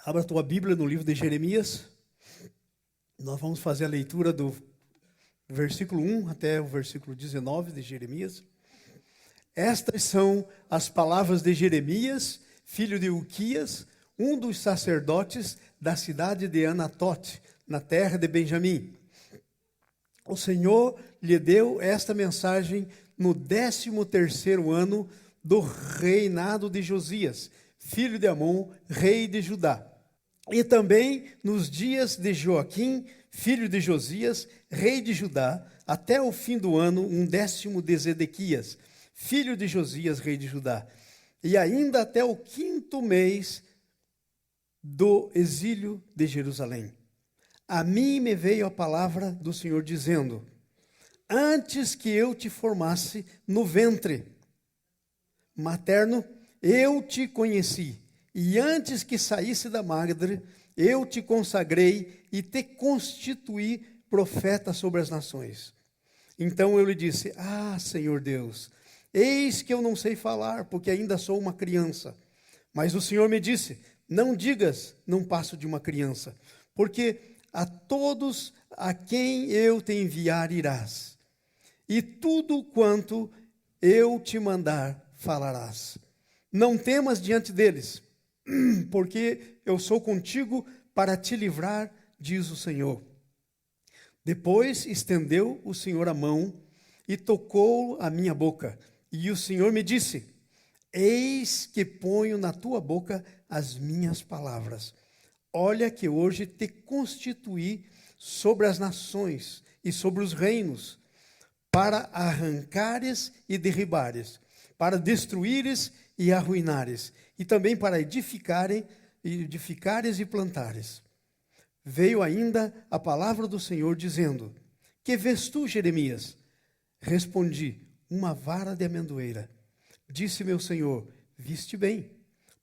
Abra a tua Bíblia no livro de Jeremias. Nós vamos fazer a leitura do versículo 1 até o versículo 19 de Jeremias. Estas são as palavras de Jeremias, filho de Uquias, um dos sacerdotes da cidade de Anatote, na terra de Benjamim. O Senhor lhe deu esta mensagem no 13º ano do reinado de Josias, filho de Amon, rei de Judá. E também nos dias de Joaquim, filho de Josias, rei de Judá, até o fim do ano, 10º de Zedequias, filho de Josias, rei de Judá. E ainda até o 5º mês do exílio de Jerusalém. A mim me veio a palavra do Senhor dizendo: antes que eu te formasse no ventre materno, eu te conheci, e antes que saísse da madre, eu te consagrei e te constituí profeta sobre as nações. Então eu lhe disse: Senhor Deus, eis que eu não sei falar, porque ainda sou uma criança. Mas o Senhor me disse: não digas, não passo de uma criança, porque a todos a quem eu te enviar irás, e tudo quanto eu te mandar falarás. Não temas diante deles, porque eu sou contigo para te livrar, diz o Senhor. Depois estendeu o Senhor a mão e tocou a minha boca, e o Senhor me disse: eis que ponho na tua boca as minhas palavras. Olha que hoje te constituí sobre as nações e sobre os reinos, para arrancares e derribares, para destruíres e arruinares, e também para edificares e plantares. Veio ainda a palavra do Senhor dizendo: que vês tu, Jeremias? Respondi: uma vara de amendoeira. Disse meu Senhor: viste bem,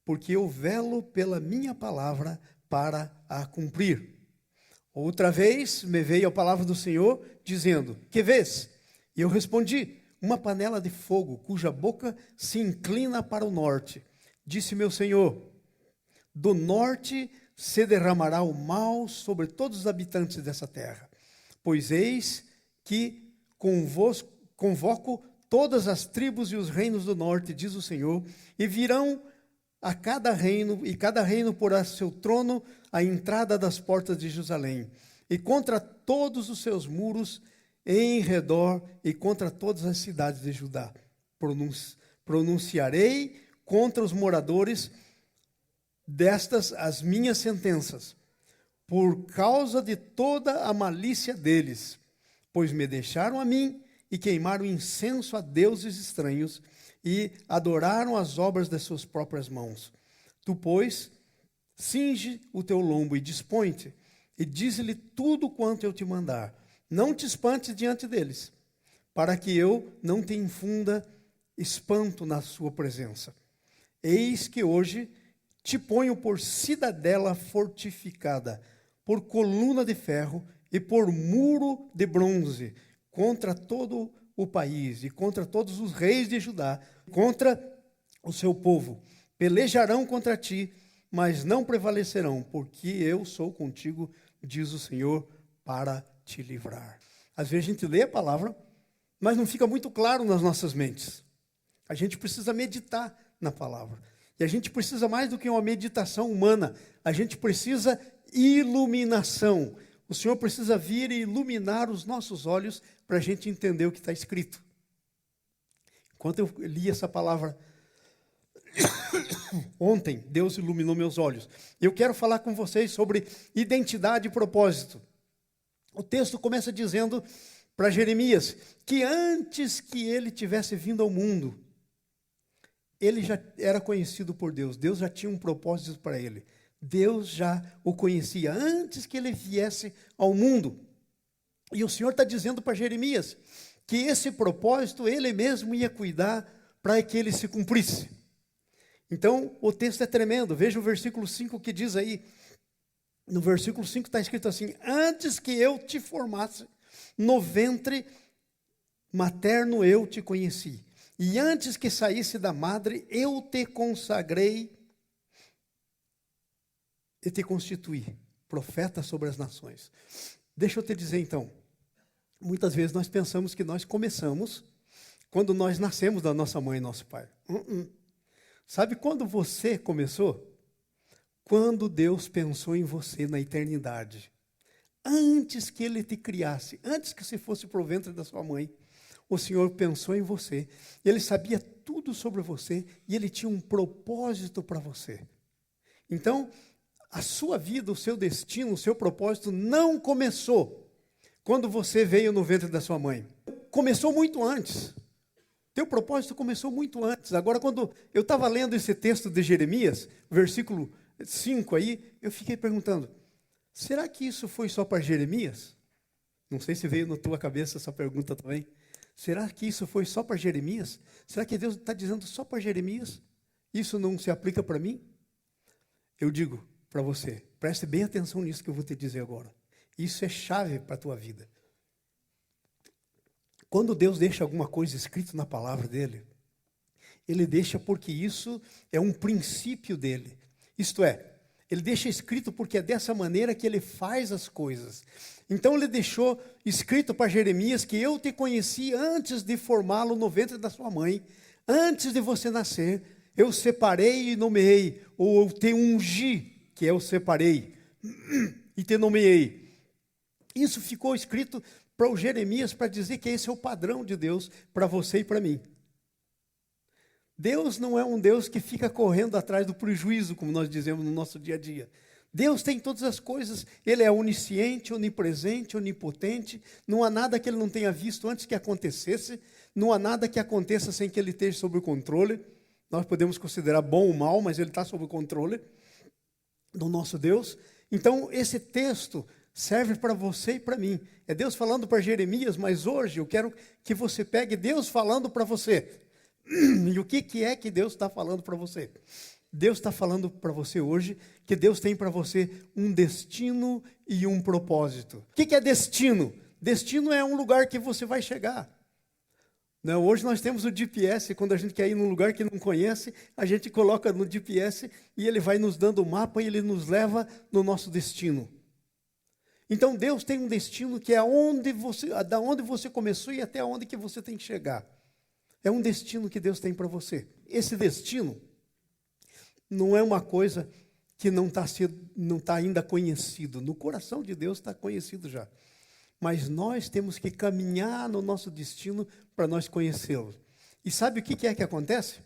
porque eu velo pela minha palavra para a cumprir. Outra vez me veio a palavra do Senhor dizendo: que vês? E eu respondi: uma panela de fogo, cuja boca se inclina para o norte. Disse meu Senhor: do norte se derramará o mal sobre todos os habitantes dessa terra. Pois eis que convoco todas as tribos e os reinos do norte, diz o Senhor, e virão a cada reino, e cada reino porá seu trono à entrada das portas de Jerusalém, e contra todos os seus muros em redor, e contra todas as cidades de Judá. Pronunciarei contra os moradores destas as minhas sentenças, por causa de toda a malícia deles, pois me deixaram a mim e queimaram incenso a deuses estranhos e adoraram as obras das suas próprias mãos. Tu, pois, cinge o teu lombo e dispõe-te, e dize-lhe tudo quanto eu te mandar. Não te espantes diante deles, para que eu não te infunda espanto na sua presença. Eis que hoje te ponho por cidadela fortificada, por coluna de ferro e por muro de bronze, contra todo o país e contra todos os reis de Judá, contra o seu povo. Pelejarão contra ti, mas não prevalecerão, porque eu sou contigo, diz o Senhor, para te livrar. Às vezes a gente lê a palavra, mas não fica muito claro nas nossas mentes. A gente precisa meditar na palavra. E a gente precisa mais do que uma meditação humana. A gente precisa iluminação. O Senhor precisa vir e iluminar os nossos olhos para a gente entender o que está escrito. Enquanto eu li essa palavra ontem, Deus iluminou meus olhos. Eu quero falar com vocês sobre identidade e propósito. O texto começa dizendo para Jeremias que antes que ele tivesse vindo ao mundo, ele já era conhecido por Deus. Deus já tinha um propósito para ele. Deus já o conhecia antes que ele viesse ao mundo. E o Senhor está dizendo para Jeremias que esse propósito ele mesmo ia cuidar para que ele se cumprisse. Então, o texto é tremendo. Veja o versículo 5 que diz aí. No versículo 5 está escrito assim: antes que eu te formasse no ventre materno eu te conheci. E antes que saísse da madre, eu te consagrei e te constituir profeta sobre as nações. Deixa eu te dizer então, muitas vezes nós pensamos que nós começamos quando nós nascemos da nossa mãe e nosso pai. Sabe quando você começou? Quando Deus pensou em você na eternidade. Antes que Ele te criasse, antes que você fosse para o ventre da sua mãe, o Senhor pensou em você. Ele sabia tudo sobre você e Ele tinha um propósito para você. Então, a sua vida, o seu destino, o seu propósito não começou quando você veio no ventre da sua mãe. Começou muito antes. Teu propósito começou muito antes. Agora, quando eu estava lendo esse texto de Jeremias, versículo 5 aí, eu fiquei perguntando, será que isso foi só para Jeremias? Não sei se veio na tua cabeça essa pergunta também. Será que isso foi só para Jeremias? Será que Deus está dizendo só para Jeremias? Isso não se aplica para mim? Eu digo para você, preste bem atenção nisso que eu vou te dizer agora. Isso é chave para a tua vida. Quando Deus deixa alguma coisa escrita na palavra dele, Ele deixa porque isso é um princípio dele. Isto é, Ele deixa escrito porque é dessa maneira que Ele faz as coisas. Então Ele deixou escrito para Jeremias que eu te conheci antes de formá-lo no ventre da sua mãe, antes de você nascer, eu separei e nomeei, ou eu te ungi, que eu separei, e te nomeei. Isso ficou escrito para o Jeremias para dizer que esse é o padrão de Deus para você e para mim. Deus não é um Deus que fica correndo atrás do prejuízo, como nós dizemos no nosso dia a dia. Deus tem todas as coisas, Ele é onisciente, onipresente, onipotente, não há nada que Ele não tenha visto antes que acontecesse, não há nada que aconteça sem que Ele esteja sob o controle. Nós podemos considerar bom ou mal, mas Ele está sob o controle do nosso Deus. Então, esse texto serve para você e para mim. É Deus falando para Jeremias, mas hoje eu quero que você pegue Deus falando para você. E o que é que Deus está falando para você? Deus está falando para você hoje que Deus tem para você um destino e um propósito. O que é destino? Destino é um lugar que você vai chegar. Não, hoje nós temos o GPS, quando a gente quer ir num lugar que não conhece, a gente coloca no GPS e ele vai nos dando o mapa e ele nos leva no nosso destino. Então Deus tem um destino que é da onde você começou e até onde que você tem que chegar. É um destino que Deus tem para você. Esse destino não é uma coisa que não está ainda conhecido. No coração de Deus está conhecido já. Mas nós temos que caminhar no nosso destino para nós conhecê-lo. E sabe o que é que acontece?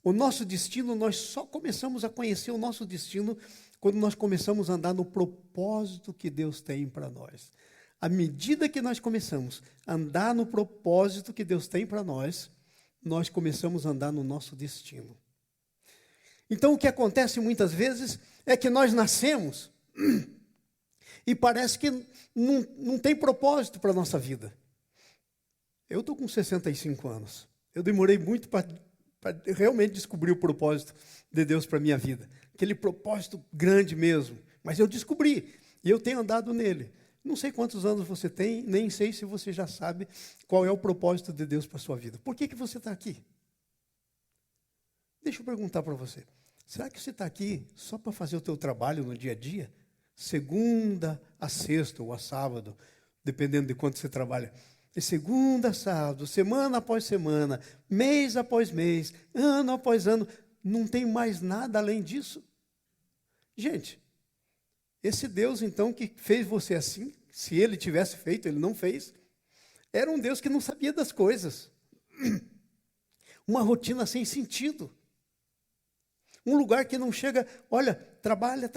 O nosso destino, nós só começamos a conhecer o nosso destino quando nós começamos a andar no propósito que Deus tem para nós. À medida que nós começamos a andar no propósito que Deus tem para nós, nós começamos a andar no nosso destino. Então, o que acontece muitas vezes é que nós nascemos e parece que não tem propósito para a nossa vida. Eu estou com 65 anos. Eu demorei muito para realmente descobrir o propósito de Deus para a minha vida. Aquele propósito grande mesmo. Mas eu descobri e eu tenho andado nele. Não sei quantos anos você tem, nem sei se você já sabe qual é o propósito de Deus para a sua vida. Por que você está aqui? Deixa eu perguntar para você. Será que você está aqui só para fazer o teu trabalho no dia a dia? Segunda a sexta ou a sábado, dependendo de quanto você trabalha. De segunda a sábado, semana após semana, mês após mês, ano após ano. Não tem mais nada além disso? Gente, esse Deus então que fez você assim, se Ele tivesse feito, Ele não fez, era um Deus que não sabia das coisas. Uma rotina sem sentido. Um lugar que não chega, olha, trabalha.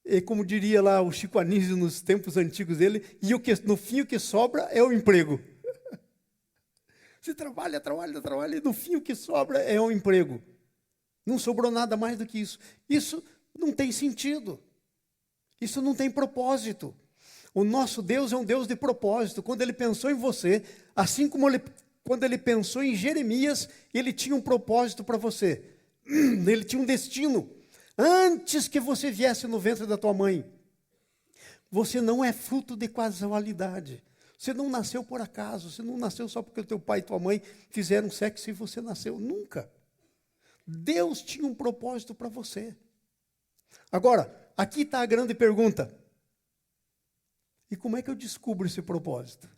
E como diria lá o Chico Anísio nos tempos antigos dele, e no fim o que sobra é o emprego. Você trabalha, e no fim o que sobra é o emprego. Não sobrou nada mais do que isso. Isso não tem sentido. Isso não tem propósito. O nosso Deus é um Deus de propósito. Quando Ele pensou em você, assim como quando Ele pensou em Jeremias, Ele tinha um propósito para você. Ele tinha um destino. Antes que você viesse no ventre da tua mãe. Você não é fruto de casualidade. Você não nasceu por acaso. Você não nasceu só porque o teu pai e tua mãe fizeram sexo e você nasceu. Nunca. Deus tinha um propósito para você. Agora, aqui está a grande pergunta. E como é que eu descubro esse propósito?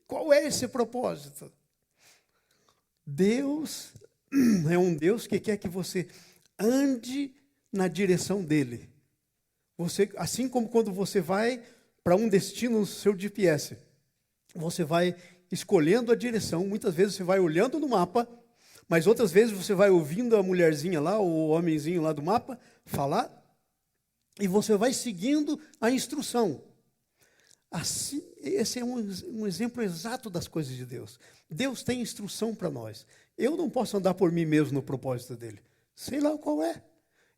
Qual é esse propósito? Deus é um Deus que quer que você ande na direção dele. Você, assim como quando você vai para um destino no seu GPS, você vai escolhendo a direção. Muitas vezes você vai olhando no mapa, mas outras vezes você vai ouvindo a mulherzinha lá, o homenzinho lá do mapa, falar, e você vai seguindo a instrução. Assim, esse é um exemplo exato das coisas de Deus. Deus tem instrução para nós. Eu não posso andar por mim mesmo no propósito dele. Sei lá qual é.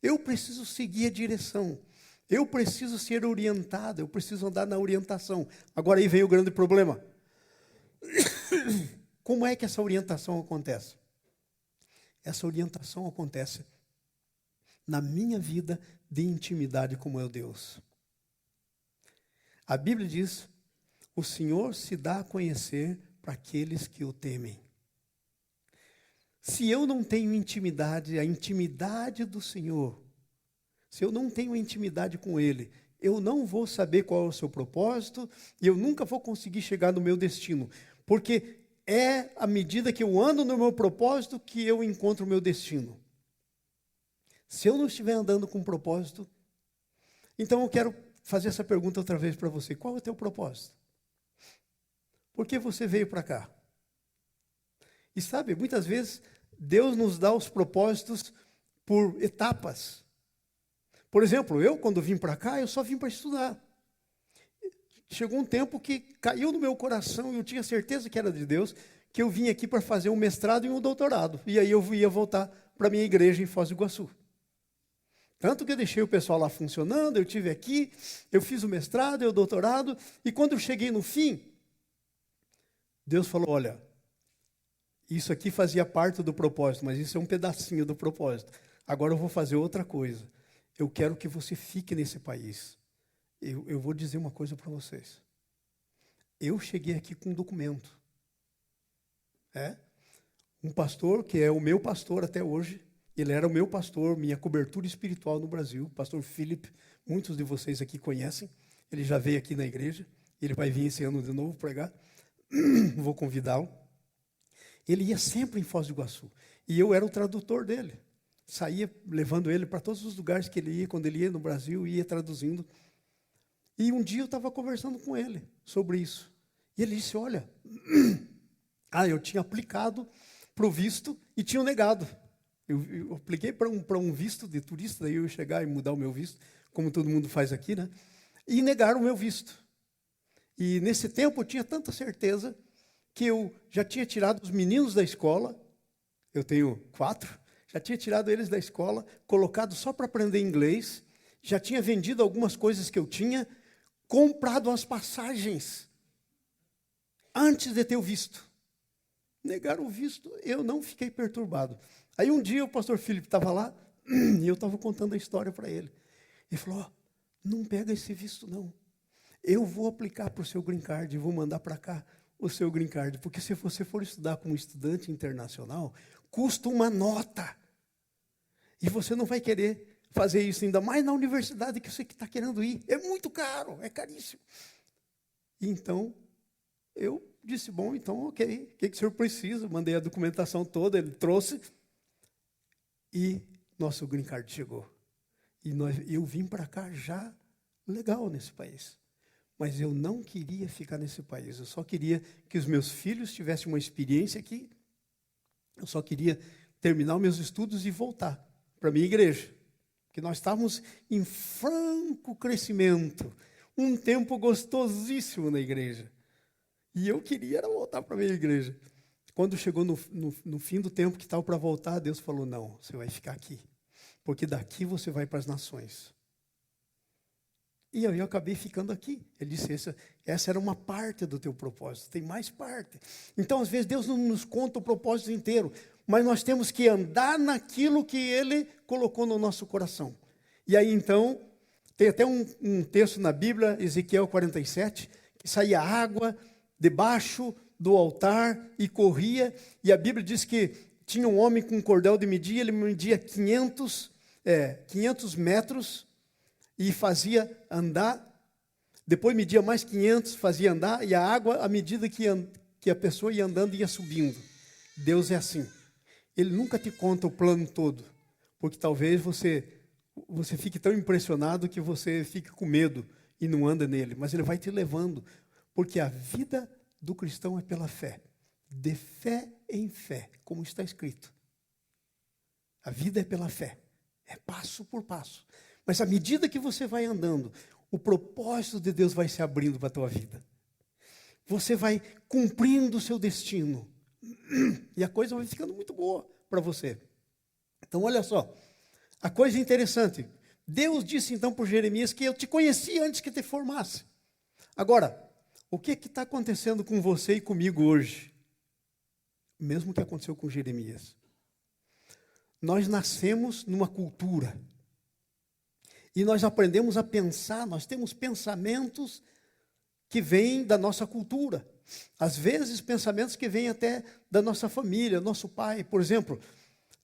Eu preciso seguir a direção. Eu preciso ser orientado. Eu preciso andar na orientação. Agora aí vem o grande problema. Como é que essa orientação acontece? Essa orientação acontece na minha vida de intimidade com o meu Deus. A Bíblia diz, o Senhor se dá a conhecer para aqueles que o temem. Se eu não tenho intimidade, a intimidade do Senhor, se eu não tenho intimidade com Ele, eu não vou saber qual é o seu propósito e eu nunca vou conseguir chegar no meu destino. Porque é à medida que eu ando no meu propósito que eu encontro o meu destino. Se eu não estiver andando com propósito, então eu quero fazer essa pergunta outra vez para você. Qual é o teu propósito? Por que você veio para cá? E sabe, muitas vezes, Deus nos dá os propósitos por etapas. Por exemplo, eu quando vim para cá, eu só vim para estudar. Chegou um tempo que caiu no meu coração, e eu tinha certeza que era de Deus, que eu vim aqui para fazer um mestrado e um doutorado. E aí eu ia voltar para a minha igreja em Foz do Iguaçu. Tanto que eu deixei o pessoal lá funcionando, eu estive aqui, eu fiz o mestrado e o doutorado, e quando eu cheguei no fim, Deus falou, olha, isso aqui fazia parte do propósito, mas isso é um pedacinho do propósito. Agora eu vou fazer outra coisa. Eu quero que você fique nesse país. Eu vou dizer uma coisa para vocês. Eu cheguei aqui com um documento. Um pastor, que é o meu pastor até hoje, ele era o meu pastor, minha cobertura espiritual no Brasil, o pastor Philip, muitos de vocês aqui conhecem, ele já veio aqui na igreja, ele vai vir esse ano de novo pregar, vou convidá-lo. Ele ia sempre em Foz do Iguaçu, e eu era o tradutor dele, saía levando ele para todos os lugares que ele ia, quando ele ia no Brasil, ia traduzindo. E um dia eu estava conversando com ele sobre isso, e ele disse, olha, eu tinha aplicado para o visto e tinha negado. Eu apliquei para um visto de turista, daí eu ia chegar e mudar o meu visto, como todo mundo faz aqui, né? E negaram o meu visto. E nesse tempo eu tinha tanta certeza que eu já tinha tirado os meninos da escola, eu tenho 4, já tinha tirado eles da escola, colocado só para aprender inglês, já tinha vendido algumas coisas que eu tinha, comprado as passagens, antes de ter o visto. Negaram o visto, eu não fiquei perturbado. Aí um dia o pastor Filipe estava lá, e eu estava contando a história para ele. Ele falou, não pega esse visto não. Eu vou aplicar para o seu green card, e vou mandar para cá o seu green card. Porque se você for estudar como estudante internacional, custa uma nota. E você não vai querer fazer isso, ainda mais na universidade que você está querendo ir. É muito caro, é caríssimo. Então, eu disse, bom, então ok, o que o senhor precisa? Mandei a documentação toda, ele trouxe. E nosso green card chegou. E eu vim para cá já legal nesse país. Mas eu não queria ficar nesse país. Eu só queria que os meus filhos tivessem uma experiência aqui. Eu só queria terminar os meus estudos e voltar para a minha igreja. Porque nós estávamos em franco crescimento. Um tempo gostosíssimo na igreja. E eu queria voltar para a minha igreja. Quando chegou no fim do tempo que estava para voltar, Deus falou, não, você vai ficar aqui. Porque daqui você vai para as nações. E aí eu acabei ficando aqui. Ele disse, essa era uma parte do teu propósito, tem mais parte. Então, às vezes, Deus não nos conta o propósito inteiro, mas nós temos que andar naquilo que Ele colocou no nosso coração. E aí, então, tem até um texto na Bíblia, Ezequiel 47, que saía água debaixo do altar e corria, e a Bíblia diz que tinha um homem com um cordel de medir, ele media 500 500 metros e fazia andar, depois media mais 500, fazia andar, e a água, à medida que a pessoa ia andando, ia subindo. Deus é assim. Ele nunca te conta o plano todo, porque talvez você fique tão impressionado que você fique com medo e não anda nele, mas ele vai te levando, porque a vida do cristão é pela fé, de fé em fé, como está escrito. A vida é pela fé, é passo por passo. Mas à medida que você vai andando, o propósito de Deus vai se abrindo para a tua vida. Você vai cumprindo o seu destino. E a coisa vai ficando muito boa para você. Então, olha só. A coisa interessante. Deus disse então por Jeremias que eu te conheci antes que te formasse. Agora, o que está acontecendo com você e comigo hoje? Mesmo que aconteceu com Jeremias. Nós nascemos numa cultura. E nós aprendemos a pensar, nós temos pensamentos que vêm da nossa cultura. Às vezes, pensamentos que vêm até da nossa família, nosso pai. Por exemplo,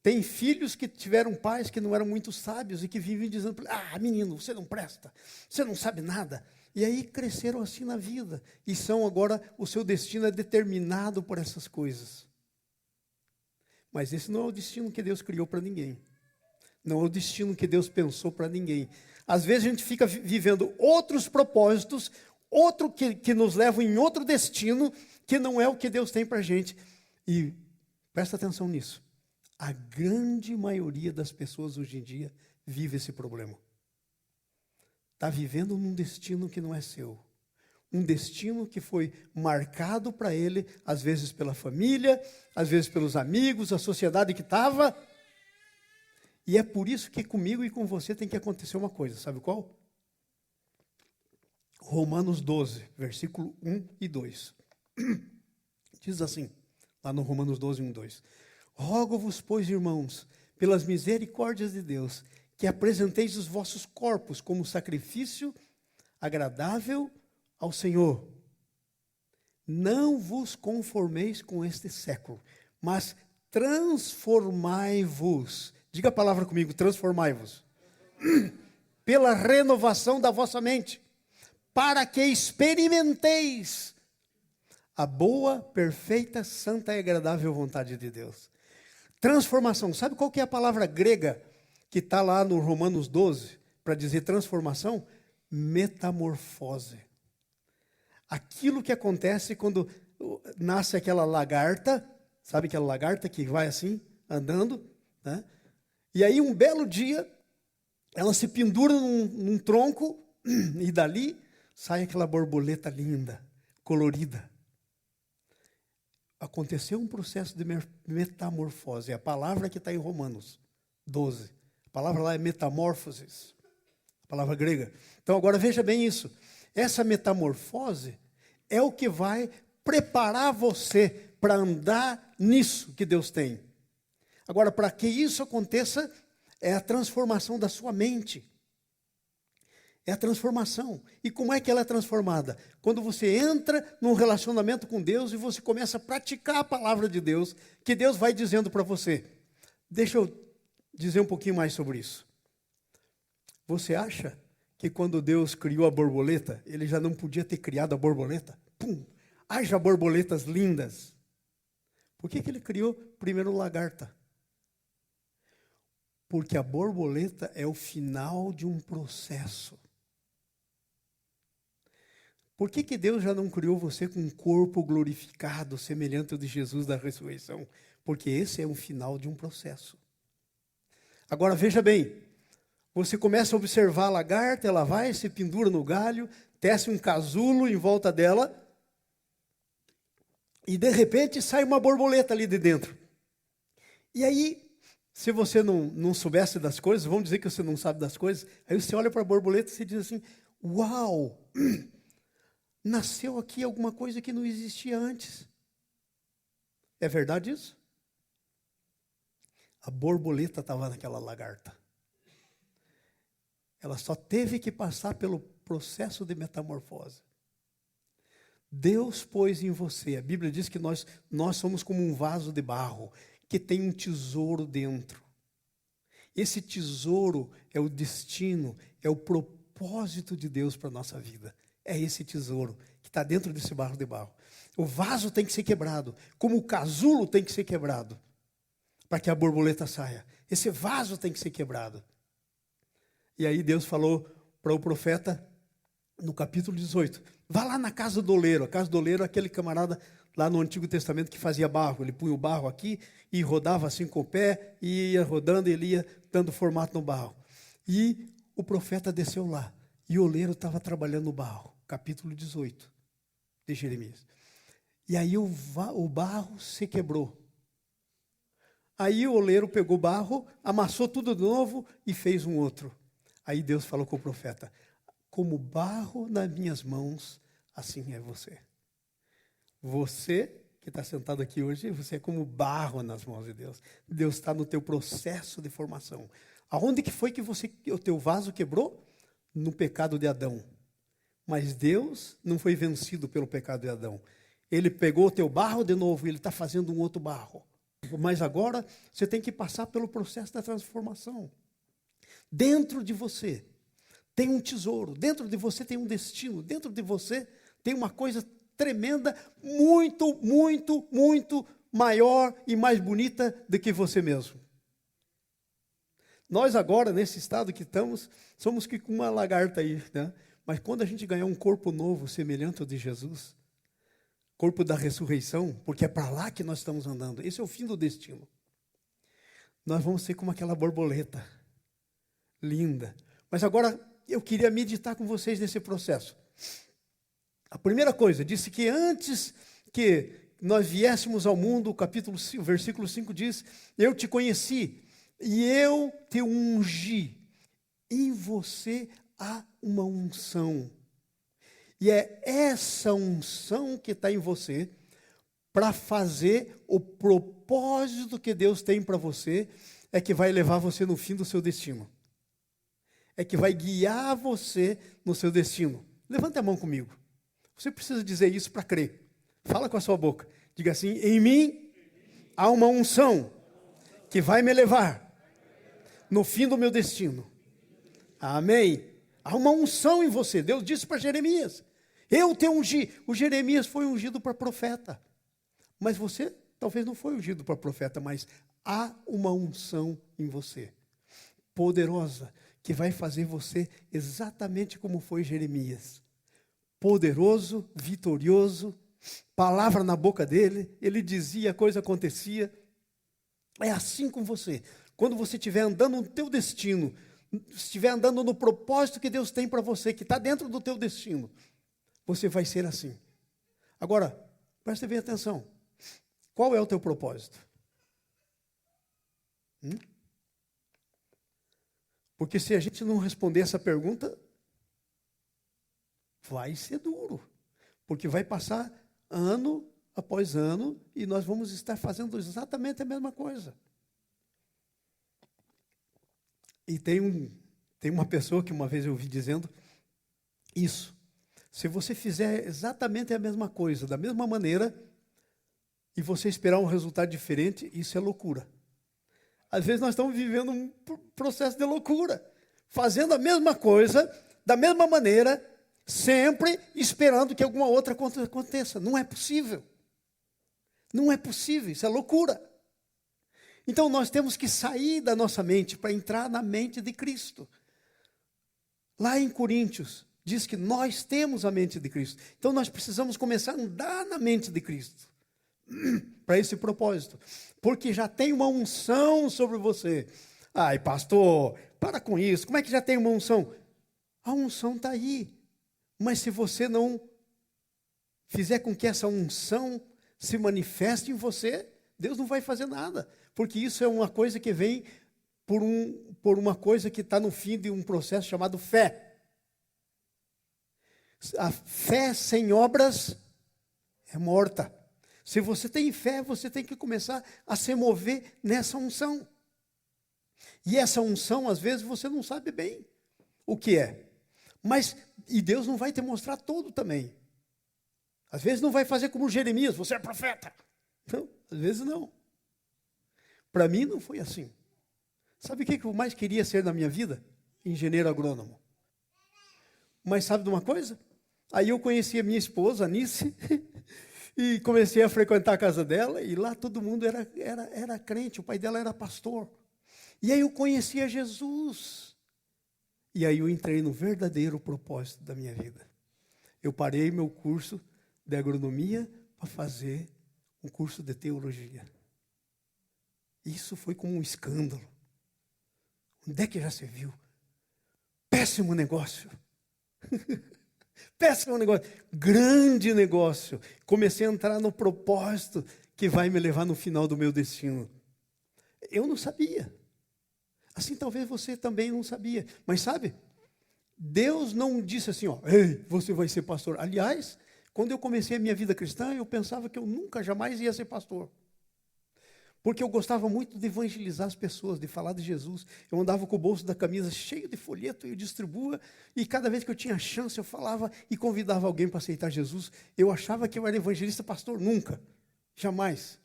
tem filhos que tiveram pais que não eram muito sábios e que vivem dizendo, menino, você não presta, você não sabe nada. E aí cresceram assim na vida. E são agora, o seu destino é determinado por essas coisas. Mas esse não é o destino que Deus criou para ninguém. Não é o destino que Deus pensou para ninguém. Às vezes a gente fica vivendo outros propósitos, outro que nos levam em outro destino, que não é o que Deus tem para a gente. E presta atenção nisso. A grande maioria das pessoas hoje em dia vive esse problema. Está vivendo num destino que não é seu. Um destino que foi marcado para ele, às vezes pela família, às vezes pelos amigos, a sociedade que estava. E é por isso que comigo e com você tem que acontecer uma coisa, sabe qual? Romanos 12, versículo 1 e 2. Diz assim, lá no Romanos 12, 1 e 2. Rogo-vos, pois, irmãos, pelas misericórdias de Deus, que apresenteis os vossos corpos como sacrifício agradável ao Senhor. Não vos conformeis com este século, mas transformai-vos. Diga a palavra comigo, transformai-vos. Pela renovação da vossa mente, para que experimenteis a boa, perfeita, santa e agradável vontade de Deus. Transformação. Sabe qual que é a palavra grega que está lá no Romanos 12, para dizer transformação? Metamorfose. Aquilo que acontece quando nasce aquela lagarta, sabe aquela lagarta que vai assim, andando, né? E aí um belo dia, ela se pendura num tronco, e dali sai aquela borboleta linda, colorida. Aconteceu um processo de metamorfose, é a palavra que está em Romanos 12. A palavra lá é metamorfoses, a palavra grega. Então agora veja bem isso. Essa metamorfose é o que vai preparar você para andar nisso que Deus tem. Agora, para que isso aconteça, é a transformação da sua mente. É a transformação. E como é que ela é transformada? Quando você entra num relacionamento com Deus e você começa a praticar a palavra de Deus, que Deus vai dizendo para você. Deixa eu dizer um pouquinho mais sobre isso. Você acha que quando Deus criou a borboleta, Ele já não podia ter criado a borboleta? Pum! Haja borboletas lindas. Por que Ele criou primeiro lagarta? Porque a borboleta é o final de um processo. Por que Deus já não criou você com um corpo glorificado, semelhante ao de Jesus da ressurreição? Porque esse é o final de um processo. Agora veja bem, você começa a observar a lagarta, ela vai, se pendura no galho, tece um casulo em volta dela, e de repente sai uma borboleta ali de dentro. E aí, se você não soubesse das coisas, vamos dizer que você não sabe das coisas, aí você olha para a borboleta e você diz assim, uau, nasceu aqui alguma coisa que não existia antes. É verdade isso? A borboleta estava naquela lagarta. Ela só teve que passar pelo processo de metamorfose. Deus pôs em você, a Bíblia diz que nós somos como um vaso de barro, que tem um tesouro dentro. Esse tesouro é o destino, é o propósito de Deus para a nossa vida. É esse tesouro que está dentro desse barro de barro. O vaso tem que ser quebrado, como o casulo tem que ser quebrado, para que a borboleta saia. Esse vaso tem que ser quebrado. E aí Deus falou para o profeta, no capítulo 18, vá lá na casa do oleiro. A casa do oleiro é aquele camarada lá no Antigo Testamento que fazia barro. Ele punha o barro aqui e rodava assim com o pé, e ia rodando, ele ia dando formato no barro. E o profeta desceu lá, e o oleiro estava trabalhando no barro. Capítulo 18 de Jeremias. E aí o barro se quebrou. Aí o oleiro pegou o barro, amassou tudo de novo e fez um outro. Aí Deus falou com o profeta, como barro nas minhas mãos, assim é você. Você que está sentado aqui hoje, você é como barro nas mãos de Deus. Deus está no teu processo de formação. Aonde que foi que o teu vaso quebrou? No pecado de Adão. Mas Deus não foi vencido pelo pecado de Adão. Ele pegou o teu barro de novo, ele está fazendo um outro barro. Mas agora você tem que passar pelo processo da transformação. Dentro de você tem um tesouro, dentro de você tem um destino, dentro de você tem uma coisa tremenda, muito, muito, muito maior e mais bonita do que você mesmo. Nós agora, nesse estado que estamos, somos que com uma lagarta aí, né? Mas quando a gente ganhar um corpo novo, semelhante ao de Jesus, corpo da ressurreição, porque é para lá que nós estamos andando, esse é o fim do destino. Nós vamos ser como aquela borboleta, linda. Mas agora, eu queria meditar com vocês nesse processo. A primeira coisa, disse que antes que nós viéssemos ao mundo, o versículo 5 diz, eu te conheci e eu te ungi. Em você há uma unção. E é essa unção que está em você para fazer o propósito que Deus tem para você, é que vai levar você no fim do seu destino. É que vai guiar você no seu destino. Levante a mão comigo. Você precisa dizer isso para crer. Fala com a sua boca. Diga assim, em mim há uma unção que vai me levar no fim do meu destino. Amém. Há uma unção em você. Deus disse para Jeremias, eu te ungi. O Jeremias foi ungido para profeta. Mas você talvez não foi ungido para profeta, mas há uma unção em você. Poderosa, que vai fazer você exatamente como foi Jeremias. Poderoso, vitorioso, palavra na boca dele, ele dizia, a coisa acontecia. É assim com você. Quando você estiver andando no teu destino, estiver andando no propósito que Deus tem para você, que está dentro do teu destino, você vai ser assim. Agora, preste bem atenção. Qual é o teu propósito? Porque se a gente não responder essa pergunta, vai ser duro. Porque vai passar ano após ano e nós vamos estar fazendo exatamente a mesma coisa. E tem uma pessoa que uma vez eu ouvi dizendo isso. Se você fizer exatamente a mesma coisa, da mesma maneira, e você esperar um resultado diferente, isso é loucura. Às vezes nós estamos vivendo um processo de loucura, fazendo a mesma coisa, da mesma maneira, sempre esperando que alguma outra coisa aconteça. Não é possível. Não é possível, isso é loucura. Então nós temos que sair da nossa mente para entrar na mente de Cristo. Lá em Coríntios, diz que nós temos a mente de Cristo. Então nós precisamos começar a andar na mente de Cristo. Para esse propósito. Porque já tem uma unção sobre você. Ai, pastor, para com isso. Como é que já tem uma unção? A unção está aí. Mas se você não fizer com que essa unção se manifeste em você, Deus não vai fazer nada. Porque isso é uma coisa que vem por uma coisa que está no fim de um processo chamado fé. A fé sem obras é morta. Se você tem fé, você tem que começar a se mover nessa unção. E essa unção, às vezes, você não sabe bem o que é. E Deus não vai te mostrar tudo também. Às vezes não vai fazer como Jeremias, você é profeta. Não, às vezes não. Para mim não foi assim. Sabe o que eu mais queria ser na minha vida? Engenheiro agrônomo. Mas sabe de uma coisa? Aí eu conheci a minha esposa, Anice, e comecei a frequentar a casa dela, e lá todo mundo era crente, o pai dela era pastor. E aí eu conheci a Jesus. E aí eu entrei no verdadeiro propósito da minha vida. Eu parei meu curso de agronomia para fazer um curso de teologia. Isso foi como um escândalo. Onde é que já se viu? Péssimo negócio. Péssimo negócio. Grande negócio. Comecei a entrar no propósito que vai me levar no final do meu destino. Eu não sabia. Assim talvez você também não sabia. Mas sabe, Deus não disse assim, ó, ei, você vai ser pastor. Aliás, quando eu comecei a minha vida cristã, eu pensava que eu nunca, jamais ia ser pastor. Porque eu gostava muito de evangelizar as pessoas, de falar de Jesus. Eu andava com o bolso da camisa cheio de folheto, eu distribuía, e cada vez que eu tinha chance, eu falava e convidava alguém para aceitar Jesus. Eu achava que eu era evangelista pastor, nunca, jamais.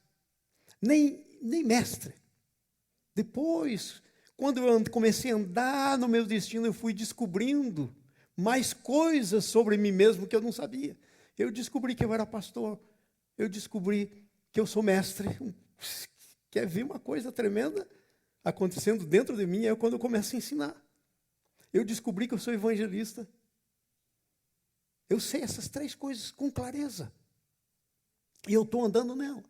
Nem mestre. Depois, quando eu comecei a andar no meu destino, eu fui descobrindo mais coisas sobre mim mesmo que eu não sabia. Eu descobri que eu era pastor. Eu descobri que eu sou mestre. Quer ver uma coisa tremenda acontecendo dentro de mim? É quando eu começo a ensinar. Eu descobri que eu sou evangelista. Eu sei essas 3 coisas com clareza. E eu estou andando nela.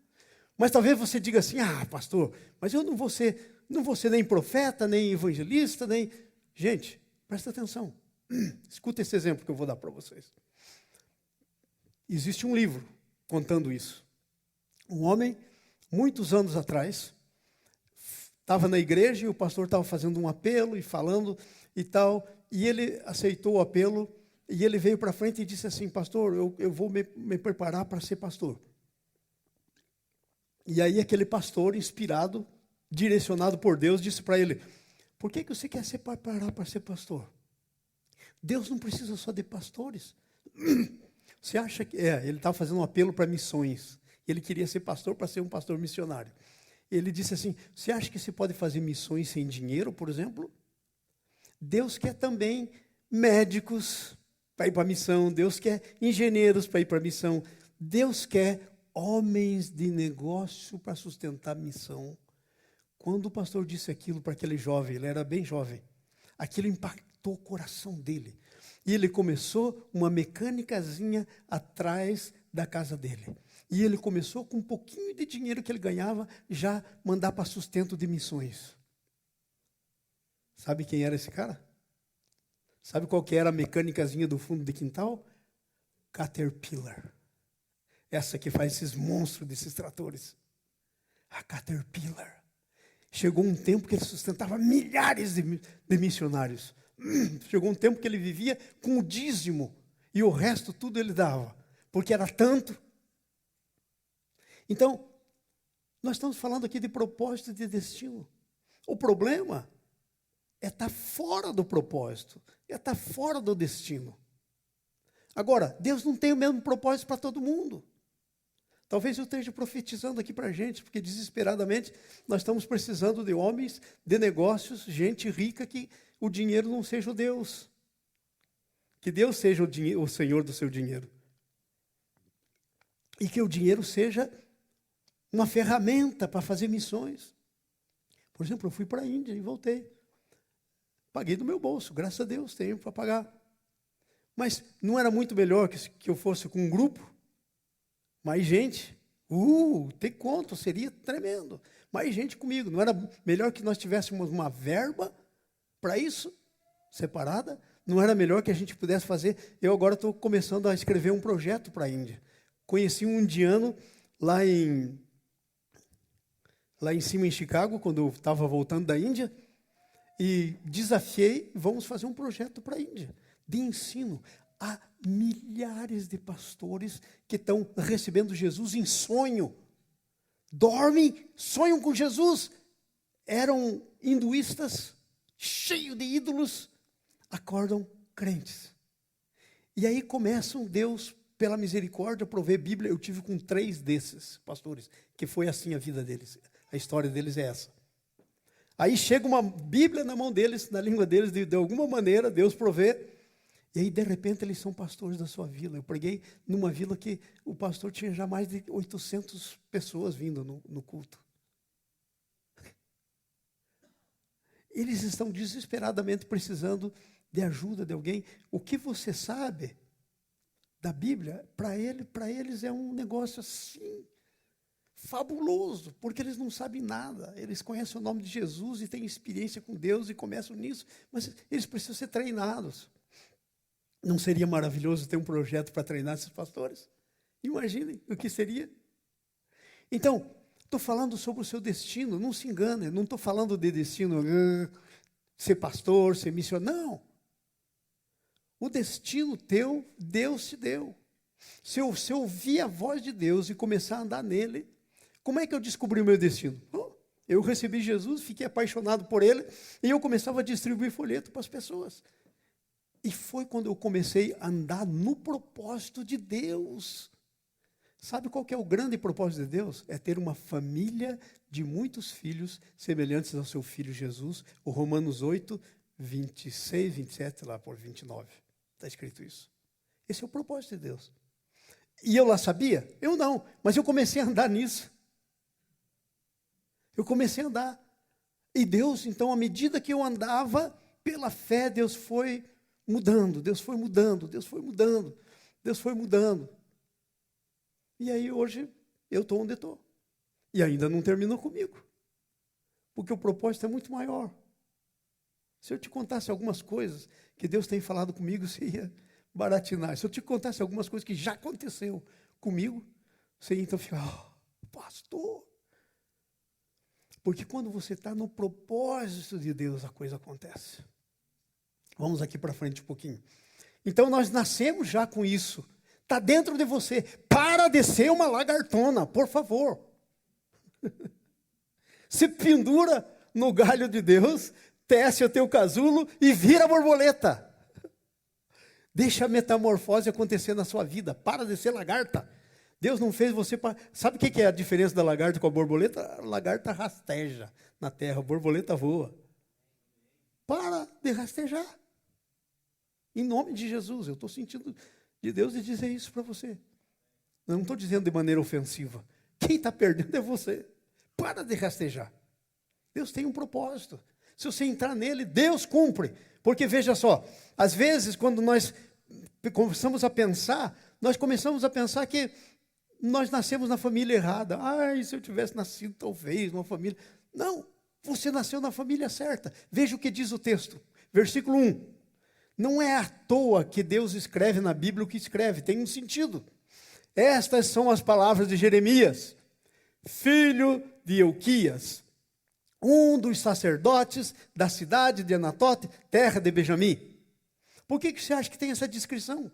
Mas talvez você diga assim, pastor, mas eu não vou ser nem profeta, nem evangelista, nem... Gente, presta atenção. Escuta esse exemplo que eu vou dar para vocês. Existe um livro contando isso. Um homem, muitos anos atrás, estava na igreja e o pastor estava fazendo um apelo e falando e tal, e ele aceitou o apelo e ele veio para frente e disse assim, pastor, eu vou me preparar para ser pastor. E aí aquele pastor, inspirado, direcionado por Deus, disse para ele, por que você quer se preparar para ser pastor? Deus não precisa só de pastores. Você acha que... ele estava fazendo um apelo para missões. Ele queria ser pastor para ser um pastor missionário. Ele disse assim, você acha que se pode fazer missões sem dinheiro, por exemplo? Deus quer também médicos para ir para a missão. Deus quer engenheiros para ir para a missão. Deus quer homens de negócio para sustentar a missão. Quando o pastor disse aquilo para aquele jovem, ele era bem jovem, aquilo impactou o coração dele. E ele começou uma mecânicazinha atrás da casa dele. E ele começou com um pouquinho de dinheiro que ele ganhava, já mandar para sustento de missões. Sabe quem era esse cara? Sabe qual que era a mecânicazinha do fundo de quintal? Caterpillar. Essa que faz esses monstros desses tratores. A Caterpillar. Chegou um tempo que ele sustentava milhares de missionários. Chegou um tempo que ele vivia com o dízimo. E o resto tudo ele dava. Porque era tanto. Então, nós estamos falando aqui de propósito e de destino. O problema é estar fora do propósito. É estar fora do destino. Agora, Deus não tem o mesmo propósito para todo mundo. Talvez eu esteja profetizando aqui para a gente, porque desesperadamente nós estamos precisando de homens, de negócios, gente rica, que o dinheiro não seja o Deus. Que Deus seja o Senhor do seu dinheiro. E que o dinheiro seja uma ferramenta para fazer missões. Por exemplo, eu fui para a Índia e voltei. Paguei do meu bolso, graças a Deus, tenho para pagar. Mas não era muito melhor que eu fosse com um grupo? Mais gente, tem conto, seria tremendo. Mais gente comigo. Não era melhor que nós tivéssemos uma verba para isso, separada? Não era melhor que a gente pudesse fazer? Eu agora estou começando a escrever um projeto para a Índia. Conheci um indiano lá em cima em Chicago, quando eu estava voltando da Índia, e desafiei, vamos fazer um projeto para a Índia, de ensino. Há milhares de pastores que estão recebendo Jesus em sonho. Dormem, sonham com Jesus. Eram hinduístas, cheios de ídolos, acordam crentes. E aí começam, Deus, pela misericórdia, a prover Bíblia. Eu tive com 3 desses pastores, que foi assim a vida deles. A história deles é essa. Aí chega uma Bíblia na mão deles, na língua deles, de alguma maneira, Deus provê. E aí, de repente, eles são pastores da sua vila. Eu preguei numa vila que o pastor tinha já mais de 800 pessoas vindo no culto. Eles estão desesperadamente precisando de ajuda de alguém. O que você sabe da Bíblia, para eles é um negócio assim, fabuloso, porque eles não sabem nada. Eles conhecem o nome de Jesus e têm experiência com Deus e começam nisso, mas eles precisam ser treinados. Não seria maravilhoso ter um projeto para treinar esses pastores? Imaginem o que seria. Então, estou falando sobre o seu destino, não se engane, não estou falando de destino, ser pastor, ser missionário, não. O destino teu, Deus te deu. Se eu ouvir a voz de Deus e começar a andar nele, como é que eu descobri o meu destino? Eu recebi Jesus, fiquei apaixonado por ele, e eu começava a distribuir folheto para as pessoas. E foi quando eu comecei a andar no propósito de Deus. Sabe qual que é o grande propósito de Deus? É ter uma família de muitos filhos semelhantes ao seu filho Jesus. O Romanos 8, 26, 27, lá por 29. Está escrito isso. Esse é o propósito de Deus. E eu lá sabia? Eu não, mas eu comecei a andar nisso. Eu comecei a andar. E Deus, então, à medida que eu andava, pela fé, Deus foi mudando, Deus foi mudando, Deus foi mudando, Deus foi mudando. E aí hoje eu estou onde estou. E ainda não terminou comigo. Porque o propósito é muito maior. Se eu te contasse algumas coisas que Deus tem falado comigo, você ia baratinar. Se eu te contasse algumas coisas que já aconteceu comigo, você ia então ficar, pastor. Porque quando você está no propósito de Deus, a coisa acontece. Vamos aqui para frente um pouquinho. Então nós nascemos já com isso. Está dentro de você. Para de ser uma lagartona, por favor. Se pendura no galho de Deus, tece o teu casulo e vira borboleta. Deixa a metamorfose acontecer na sua vida. Para de ser lagarta. Deus não fez você para... Sabe o que é a diferença da lagarta com a borboleta? A lagarta rasteja na terra, a borboleta voa. Para de rastejar. Em nome de Jesus, eu estou sentindo de Deus de dizer isso para você. Eu não estou dizendo de maneira ofensiva. Quem está perdendo é você. Para de rastejar. Deus tem um propósito. Se você entrar nele, Deus cumpre. Porque veja só, às vezes quando nós começamos a pensar, que nós nascemos na família errada. Ai, se eu tivesse nascido talvez numa família... Não, você nasceu na família certa. Veja o que diz o texto. Versículo 1. Não é à toa que Deus escreve na Bíblia o que escreve, tem um sentido. Estas são as palavras de Jeremias, filho de Euquias, um dos sacerdotes da cidade de Anatote, terra de Benjamim. Por que você acha que tem essa descrição?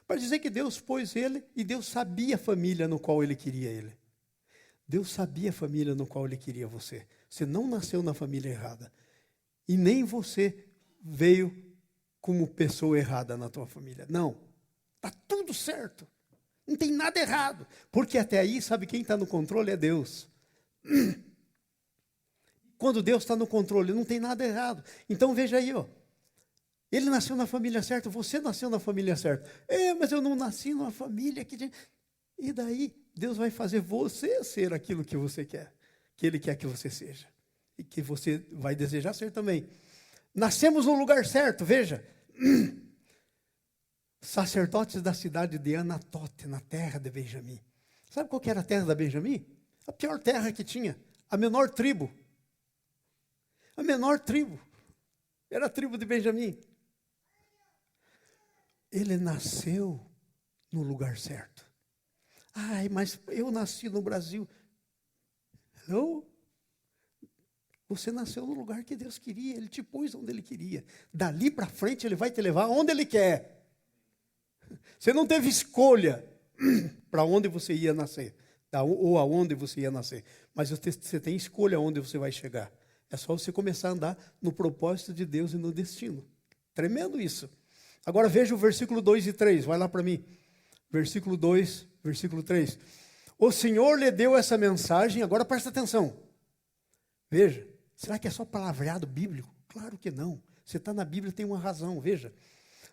Para dizer que Deus pôs ele e Deus sabia a família no qual ele queria ele. Deus sabia a família no qual ele queria você. Você não nasceu na família errada. E nem você veio como pessoa errada na tua família. Não. Está tudo certo. Não tem nada errado. Porque até aí, sabe quem está no controle? É Deus. Quando Deus está no controle, não tem nada errado. Então veja aí, ó. Ele nasceu na família certa, você nasceu na família certa. Mas eu não nasci numa família que... E daí, Deus vai fazer você ser aquilo que você quer. Que Ele quer que você seja. E que você vai desejar ser também. Nascemos no lugar certo, veja. Sacerdotes da cidade de Anatote, na terra de Benjamim. Sabe qual que era a terra da Benjamim? A pior terra que tinha. A menor tribo. A menor tribo. Era a tribo de Benjamim. Ele nasceu no lugar certo. Ai, mas eu nasci no Brasil. Não. Você nasceu no lugar que Deus queria. Ele te pôs onde Ele queria. Dali para frente, Ele vai te levar onde Ele quer. Você não teve escolha para onde você ia nascer. Ou aonde você ia nascer. Mas você tem escolha onde você vai chegar. É só você começar a andar no propósito de Deus e no destino. Tremendo isso. Agora veja o versículo 2 e 3. Vai lá para mim. Versículo 2, versículo 3. O Senhor lhe deu essa mensagem. Agora presta atenção. Veja. Será que é só palavreado bíblico? Claro que não. Você está na Bíblia, tem uma razão. Veja,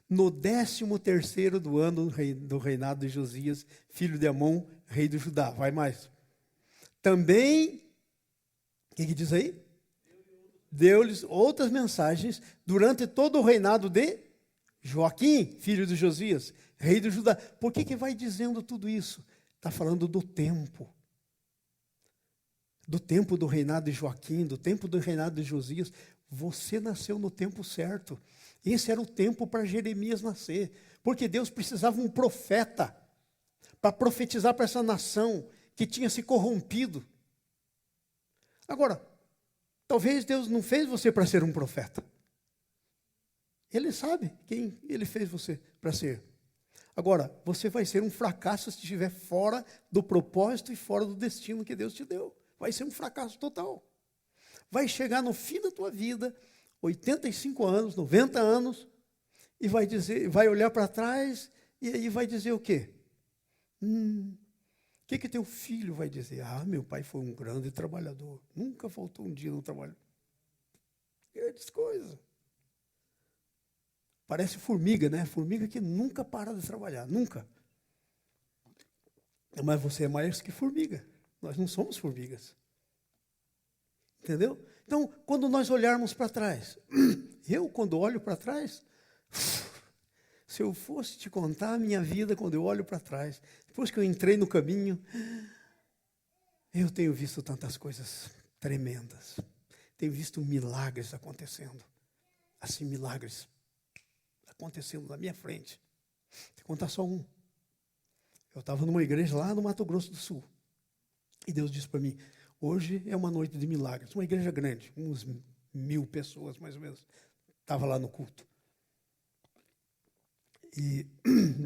no 13º do ano do reinado de Josias, filho de Amon, rei do Judá. Vai mais. Também, o que diz aí? Deu-lhes outras mensagens durante todo o reinado de Joaquim, filho de Josias, rei do Judá. Por que vai dizendo tudo isso? Está falando do tempo. Do tempo do reinado de Joaquim, do tempo do reinado de Josias. Você nasceu no tempo certo. Esse era o tempo para Jeremias nascer. Porque Deus precisava um profeta para profetizar para essa nação que tinha se corrompido. Agora, talvez Deus não fez você para ser um profeta. Ele sabe quem Ele fez você para ser. Agora, você vai ser um fracasso se estiver fora do propósito e fora do destino que Deus te deu. Vai ser um fracasso total. Vai chegar no fim da tua vida, 85 anos, 90 anos, e vai dizer, vai olhar para trás e aí vai dizer o quê? O que teu filho vai dizer? Ah, meu pai foi um grande trabalhador. Nunca faltou um dia no trabalho. Grandes coisas. Parece formiga, né? Formiga que nunca para de trabalhar, nunca. Mas você é mais que formiga. Nós não somos formigas. Entendeu? Então, quando nós olharmos para trás, eu, quando olho para trás, se eu fosse te contar a minha vida quando eu olho para trás, depois que eu entrei no caminho, eu tenho visto tantas coisas tremendas. Tenho visto milagres acontecendo. Assim, milagres acontecendo na minha frente. Vou contar só um. Eu estava numa igreja lá no Mato Grosso do Sul. E Deus disse para mim, hoje é uma noite de milagres. Uma igreja grande, uns 1000 pessoas mais ou menos. Estava lá no culto. E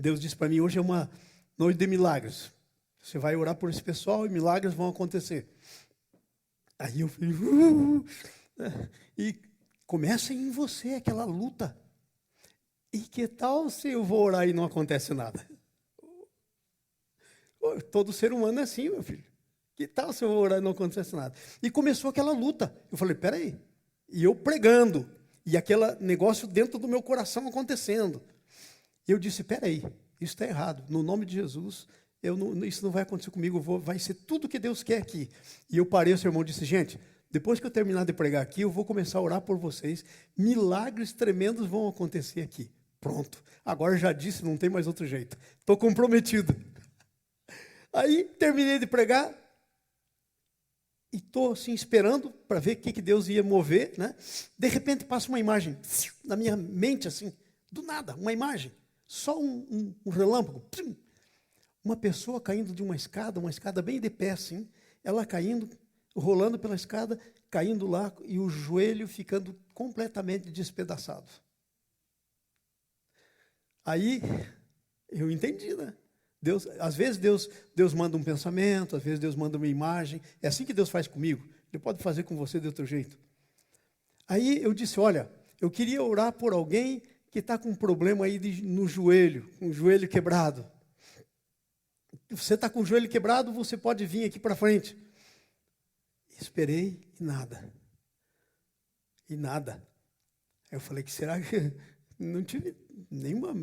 Deus disse para mim, hoje é uma noite de milagres. Você vai orar por esse pessoal e milagres vão acontecer. Aí eu falei, e começa em você aquela luta. E que tal se eu vou orar e não acontece nada? Todo ser humano é assim, meu filho. Que tal se eu vou orar e não acontece nada? E começou aquela luta. Eu falei, peraí. E eu pregando. E aquele negócio dentro do meu coração acontecendo. E eu disse, peraí, isso está errado. No nome de Jesus, isso não vai acontecer comigo. Vai ser tudo que Deus quer aqui. E eu parei, o sermão e disse, gente, depois que eu terminar de pregar aqui, eu vou começar a orar por vocês. Milagres tremendos vão acontecer aqui. Pronto. Agora já disse, não tem mais outro jeito. Estou comprometido. Aí, terminei de pregar. E estou assim, esperando para ver o que Deus ia mover, né? De repente passa uma imagem na minha mente, assim, do nada, uma imagem. Só um relâmpago. Uma pessoa caindo de uma escada bem de pé, assim. Ela caindo, rolando pela escada, caindo lá e o joelho ficando completamente despedaçado. Aí, eu entendi, né? Às vezes Deus manda um pensamento, às vezes Deus manda uma imagem. É assim que Deus faz comigo. Ele pode fazer com você de outro jeito. Aí eu disse, olha, eu queria orar por alguém que está com um problema aí no joelho, com o joelho quebrado. Você está com o joelho quebrado, você pode vir aqui para frente. Esperei e nada. E nada. Aí eu falei, será que não tive nenhuma...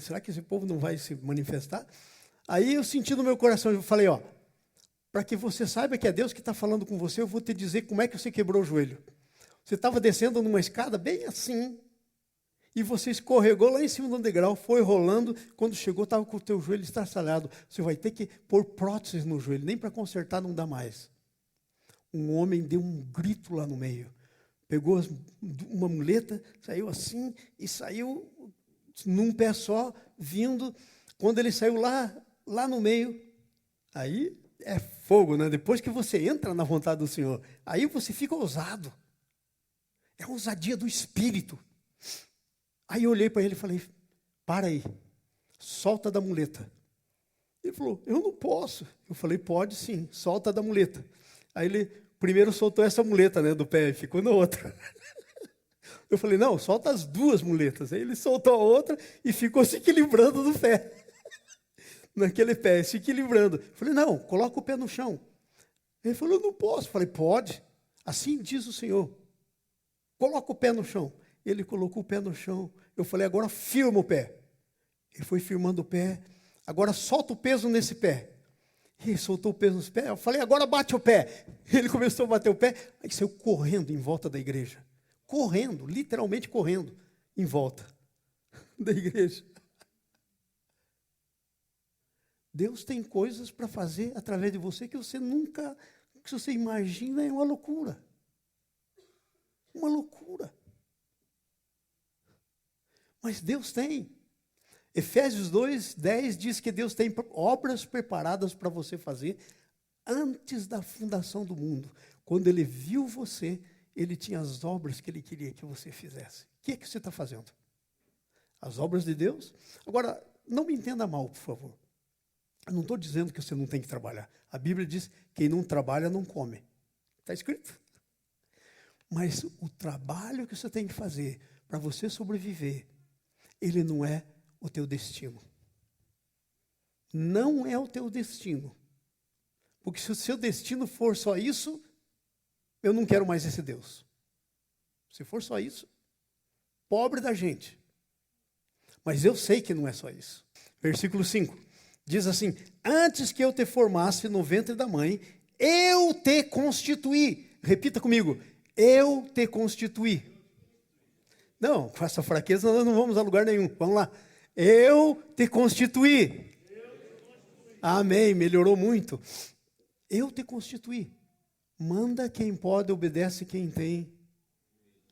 Será que esse povo não vai se manifestar? Aí eu senti no meu coração, eu falei, ó, para que você saiba que é Deus que está falando com você, eu vou te dizer como é que você quebrou o joelho. Você estava descendo numa escada bem assim, e você escorregou lá em cima do degrau, foi rolando, quando chegou estava com o teu joelho estraçalhado. Você vai ter que pôr próteses no joelho, nem para consertar não dá mais. Um homem deu um grito lá no meio, pegou uma muleta, saiu assim, e saiu num pé só, vindo. Quando ele saiu lá no meio, aí é fogo, né? Depois que você entra na vontade do Senhor, aí você fica ousado. É a ousadia do Espírito. Aí eu olhei para ele e falei, para aí, solta da muleta. Ele falou, eu não posso. Eu falei, pode sim, solta da muleta. Aí ele primeiro soltou essa muleta, né, do pé e ficou na outra. Eu falei, não, solta as duas muletas. Aí ele soltou a outra e ficou se equilibrando no pé. Naquele pé, se equilibrando. Eu falei, não, coloca o pé no chão. Ele falou, eu não posso. Eu falei, pode. Assim diz o Senhor. Coloca o pé no chão. Ele colocou o pé no chão. Eu falei, agora firma o pé. Ele foi firmando o pé. Agora solta o peso nesse pé. Ele soltou o peso nos pés. Eu falei, agora bate o pé. Ele começou a bater o pé. Aí saiu correndo em volta da igreja. Correndo, literalmente correndo em volta da igreja. Deus tem coisas para fazer através de você que você nunca, que você imagina, é uma loucura. Uma loucura. Mas Deus tem. Efésios 2:10 diz que Deus tem obras preparadas para você fazer antes da fundação do mundo. Quando Ele viu você, Ele tinha as obras que Ele queria que você fizesse. O que é que você está fazendo? As obras de Deus? Agora, não me entenda mal, por favor. Eu não estou dizendo que você não tem que trabalhar. A Bíblia diz que quem não trabalha não come. Está escrito. Mas o trabalho que você tem que fazer para você sobreviver, ele não é o teu destino. Não é o teu destino. Porque se o seu destino for só isso, eu não quero mais esse Deus. Se for só isso, pobre da gente. Mas eu sei que não é só isso. Versículo 5. Diz assim, antes que eu te formasse no ventre da mãe, eu te constituí. Repita comigo, eu te constituí. Não, com essa fraqueza nós não vamos a lugar nenhum. Vamos lá. Eu te constituí. Amém, melhorou muito. Eu te constituí. Manda quem pode, obedece quem tem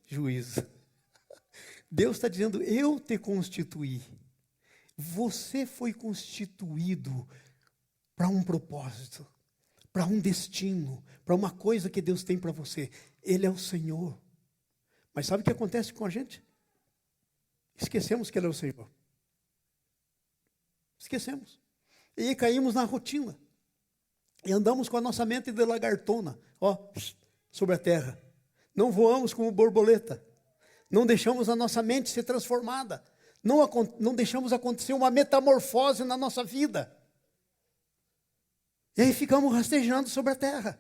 juízo. Deus está dizendo, eu te constituí. Você foi constituído para um propósito, para um destino, para uma coisa que Deus tem para você. Ele é o Senhor. Mas sabe o que acontece com a gente? Esquecemos que Ele é o Senhor. Esquecemos. E aí caímos na rotina. E andamos com a nossa mente de lagartona, sobre a terra. Não voamos como borboleta. Não deixamos a nossa mente ser transformada. Não deixamos acontecer uma metamorfose na nossa vida. E aí ficamos rastejando sobre a terra.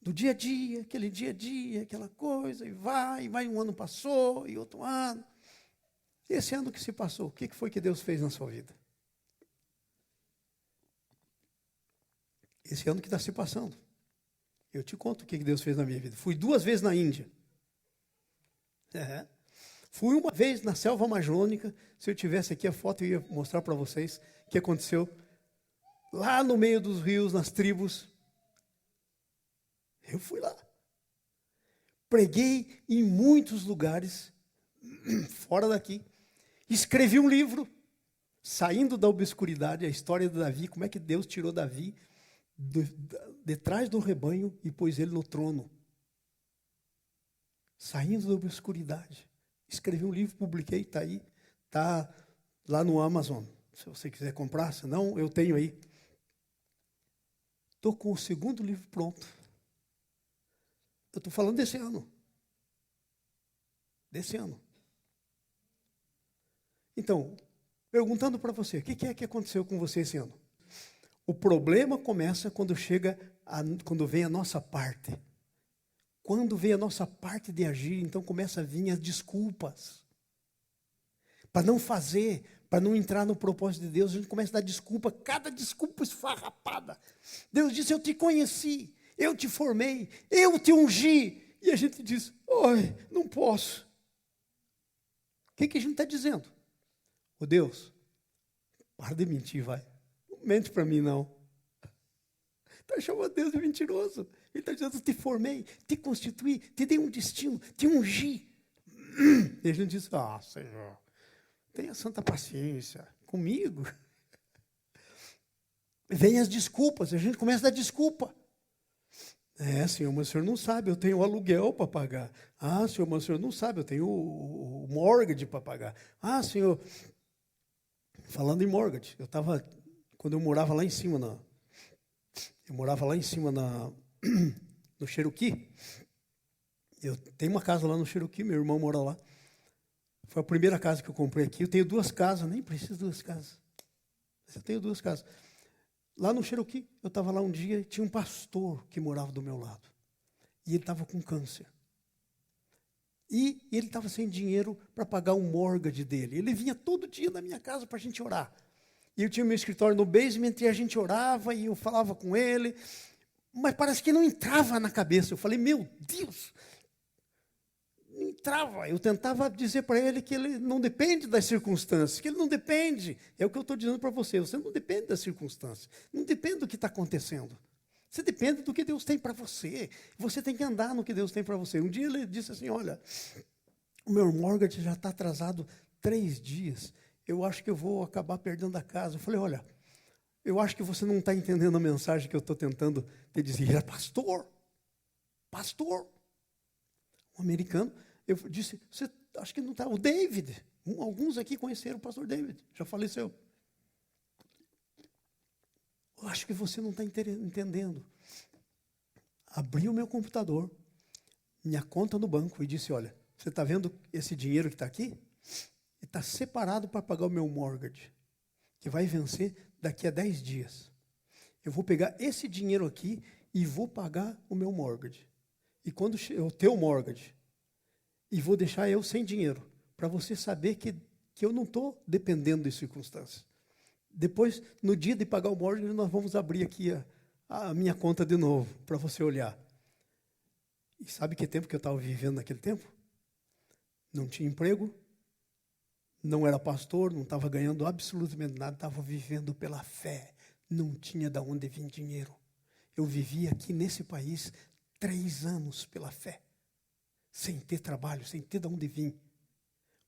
Do dia a dia, aquele dia a dia, aquela coisa, e vai, um ano passou, e outro ano. E esse ano que se passou, o que foi que Deus fez na sua vida? Esse ano que está se passando. Eu te conto o que Deus fez na minha vida. Fui 2 vezes na Índia. Fui uma vez na selva amazônica. Se eu tivesse aqui a foto, eu ia mostrar para vocês o que aconteceu. Lá no meio dos rios, nas tribos. Eu fui lá. Preguei em muitos lugares, fora daqui. Escrevi um livro, saindo da obscuridade, a história de Davi, como é que Deus tirou Davi de trás do rebanho e pôs ele no trono. Saindo da obscuridade. Escrevi um livro, publiquei, está aí. Está lá no Amazon. Se você quiser comprar, senão eu tenho aí. Estou com o 2º livro pronto. Eu estou falando desse ano. Desse ano. Então, perguntando para você, o que é que aconteceu com você esse ano? O problema começa quando vem a nossa parte. Quando vem a nossa parte de agir, então começa a vir as desculpas. Para não fazer, para não entrar no propósito de Deus, a gente começa a dar desculpa, cada desculpa esfarrapada. Deus disse, eu te conheci, eu te formei, eu te ungi. E a gente diz, oi, não posso. O que a gente está dizendo? Ô Deus, para de mentir, vai. Não mente para mim, não. Está chamando Deus de mentiroso. Ele está dizendo, te formei, te constituí, te dei um destino, te ungi. E a gente diz, Senhor, tenha santa paciência comigo. Vem as desculpas, a gente começa a dar desculpa. Senhor, mas o senhor não sabe, eu tenho o aluguel para pagar. Senhor, mas o senhor não sabe, eu tenho o mortgage para pagar. Senhor, falando em mortgage, quando eu morava lá em cima, no Cherokee. Eu tenho uma casa lá no Cherokee, meu irmão mora lá. Foi a primeira casa que eu comprei aqui. Eu tenho 2 casas, nem preciso de 2 casas. Eu tenho 2 casas. Lá no Cherokee, eu estava lá um dia e tinha um pastor que morava do meu lado. E ele estava com câncer. E ele estava sem dinheiro para pagar o mortgage dele. Ele vinha todo dia na minha casa para a gente orar. E eu tinha meu escritório no basement e a gente orava e eu falava com ele. Mas parece que não entrava na cabeça. Eu falei, meu Deus, não entrava. Eu tentava dizer para ele que ele não depende das circunstâncias, que ele não depende. É o que eu estou dizendo para você. Você não depende das circunstâncias. Não depende do que está acontecendo. Você depende do que Deus tem para você. Você tem que andar no que Deus tem para você. Um dia ele disse assim, olha, o meu mortgage já está atrasado 3 dias. Eu acho que eu vou acabar perdendo a casa. Eu falei, olha, eu acho que você não está entendendo a mensagem que eu estou tentando te dizer. Ele era pastor. Um americano. Eu disse, você acha que não está? O David. Alguns aqui conheceram o pastor David. Já faleceu. Eu acho que você não está entendendo. Abri o meu computador, minha conta no banco e disse, olha, você está vendo esse dinheiro que está aqui? Está separado para pagar o meu mortgage, que vai vencer daqui a 10 dias. Eu vou pegar esse dinheiro aqui e vou pagar o meu mortgage. E quando o teu mortgage, e vou deixar eu sem dinheiro, para você saber que eu não estou dependendo de circunstâncias. Depois, no dia de pagar o mortgage, nós vamos abrir aqui a minha conta de novo, para você olhar. E sabe que tempo que eu estava vivendo naquele tempo? Não tinha emprego, não era pastor, não estava ganhando absolutamente nada, estava vivendo pela fé. Não tinha de onde vir dinheiro. Eu vivi aqui nesse país 3 anos pela fé, sem ter trabalho, sem ter de onde vir.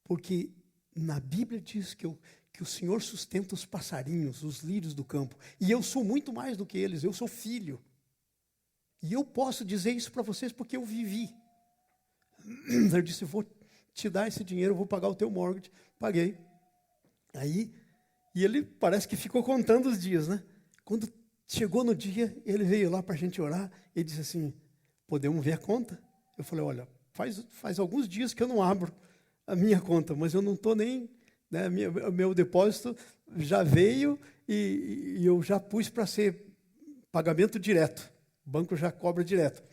Porque na Bíblia diz que o Senhor sustenta os passarinhos, os lírios do campo. E eu sou muito mais do que eles, eu sou filho. E eu posso dizer isso para vocês porque eu vivi. Eu disse, vou te dar esse dinheiro, eu vou pagar o teu mortgage. Paguei. Aí, e ele parece que ficou contando os dias, né? Quando chegou no dia, ele veio lá para a gente orar e disse assim, podemos ver a conta? Eu falei, olha, faz alguns dias que eu não abro a minha conta, mas eu não estou nem... Né, meu depósito já veio e eu já pus para ser pagamento direto. O banco já cobra direto.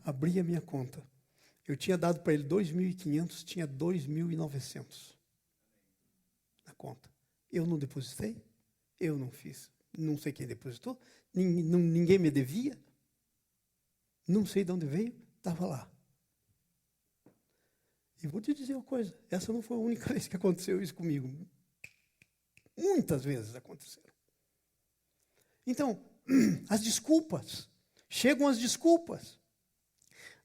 Abri a minha conta. Eu tinha dado para ele 2.500, tinha 2.900 na conta. Eu não depositei, eu não fiz. Não sei quem depositou, ninguém me devia. Não sei de onde veio, estava lá. E vou te dizer uma coisa, essa não foi a única vez que aconteceu isso comigo. Muitas vezes aconteceram. Então, as desculpas. Chegam as desculpas.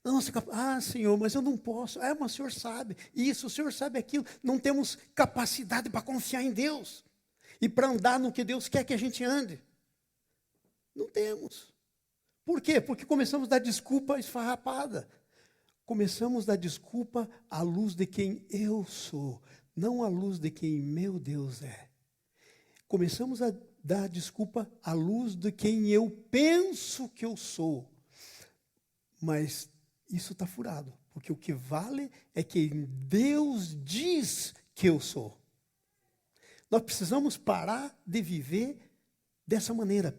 Nossa, Senhor, mas eu não posso. Mas o Senhor sabe isso, o Senhor sabe aquilo. Não temos capacidade para confiar em Deus. E para andar no que Deus quer que a gente ande. Não temos. Por quê? Porque começamos a dar desculpa esfarrapada. Começamos a dar desculpa à luz de quem eu sou, não à luz de quem meu Deus é. Começamos a dar desculpa à luz de quem eu penso que eu sou. Mas isso está furado, porque o que vale é quem Deus diz que eu sou. Nós precisamos parar de viver dessa maneira,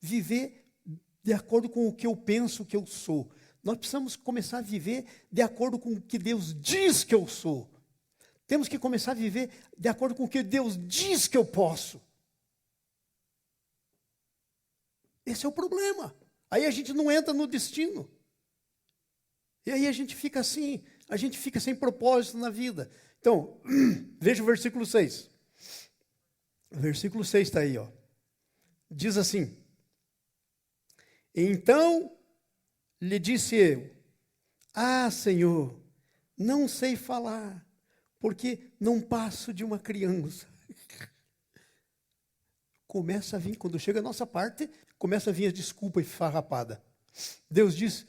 viver de acordo com o que eu penso que eu sou. Nós precisamos começar a viver de acordo com o que Deus diz que eu sou. Temos que começar a viver de acordo com o que Deus diz que eu posso. Esse é o problema. Aí a gente não entra no destino. E aí a gente fica assim, a gente fica sem propósito na vida. Então, veja o versículo 6. O versículo 6 está aí, ó. Diz assim, então lhe disse eu, Senhor, não sei falar, porque não passo de uma criança. Começa a vir, quando chega a nossa parte, começa a vir a desculpa esfarrapada. Deus diz,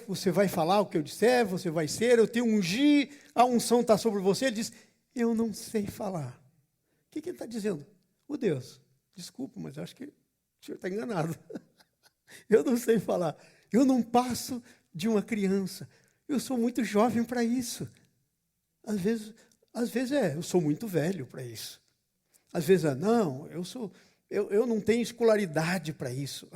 você vai falar o que eu disser, você vai ser, eu te ungi, a unção está sobre você. Ele diz, eu não sei falar. O que ele está dizendo? Deus, desculpa, mas eu acho que o senhor está enganado. Eu não sei falar. Eu não passo de uma criança. Eu sou muito jovem para isso. Às vezes eu sou muito velho para isso. Às vezes não, eu não tenho escolaridade para isso.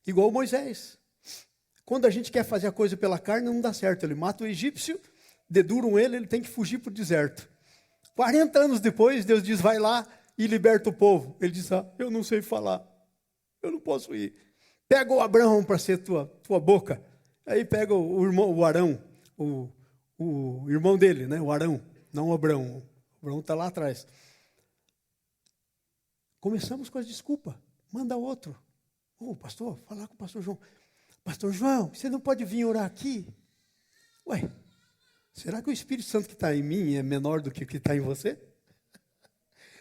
Igual Moisés. Quando a gente quer fazer a coisa pela carne, não dá certo. Ele mata o egípcio, deduram ele tem que fugir para o deserto. 40 anos depois, Deus diz, vai lá e liberta o povo. Ele diz, eu não sei falar, eu não posso ir. Pega o Abraão para ser tua boca. Aí pega o irmão, o Arão, o irmão dele, né? O Arão, não o Abraão. O Abraão está lá atrás. Começamos com as desculpas. Manda outro. Pastor, falar com o pastor João. Pastor João, você não pode vir orar aqui? Ué, será que o Espírito Santo que está em mim é menor do que o que está em você?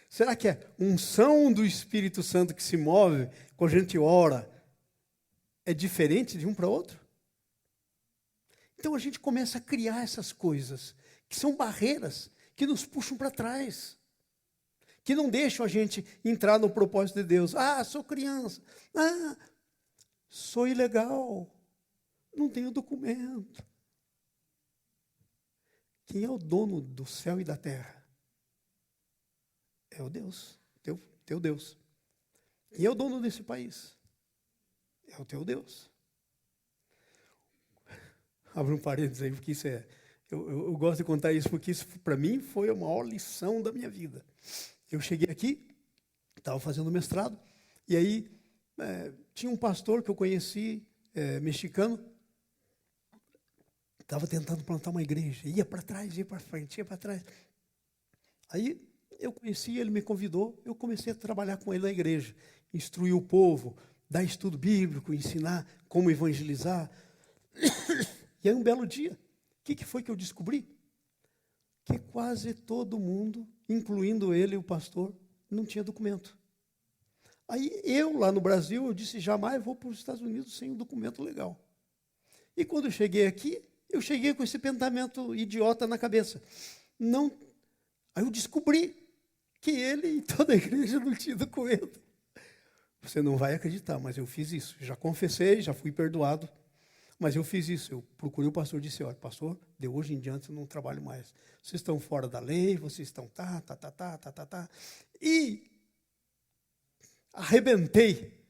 Será que é unção do Espírito Santo que se move quando a gente ora é diferente de um para outro? Então a gente começa a criar essas coisas que são barreiras que nos puxam para trás, que não deixam a gente entrar no propósito de Deus. Sou criança. Sou ilegal. Não tenho documento. Quem é o dono do céu e da terra? É o Deus, teu Deus. Quem é o dono desse país? É o teu Deus. Abre um parênteses aí, porque isso é... Eu gosto de contar isso, porque isso, para mim, foi a maior lição da minha vida. Eu cheguei aqui, estava fazendo mestrado, e aí tinha um pastor que eu conheci, mexicano, estava tentando plantar uma igreja, ia para trás, ia para frente, ia para trás. Aí eu conheci, ele me convidou, eu comecei a trabalhar com ele na igreja, instruir o povo, dar estudo bíblico, ensinar como evangelizar. E aí um belo dia, o que foi que eu descobri? Que quase todo mundo, incluindo ele, o pastor, não tinha documento. Aí eu, lá no Brasil, eu disse, jamais vou para os Estados Unidos sem um documento legal. E quando eu cheguei aqui, eu cheguei com esse pensamento idiota na cabeça. Não. Aí eu descobri que ele e toda a igreja não tinha documento. Você não vai acreditar, mas eu fiz isso. Já confessei, já fui perdoado. Mas eu fiz isso, eu procurei o pastor e disse, olha, pastor, de hoje em diante eu não trabalho mais. Vocês estão fora da lei, vocês estão tá. E arrebentei.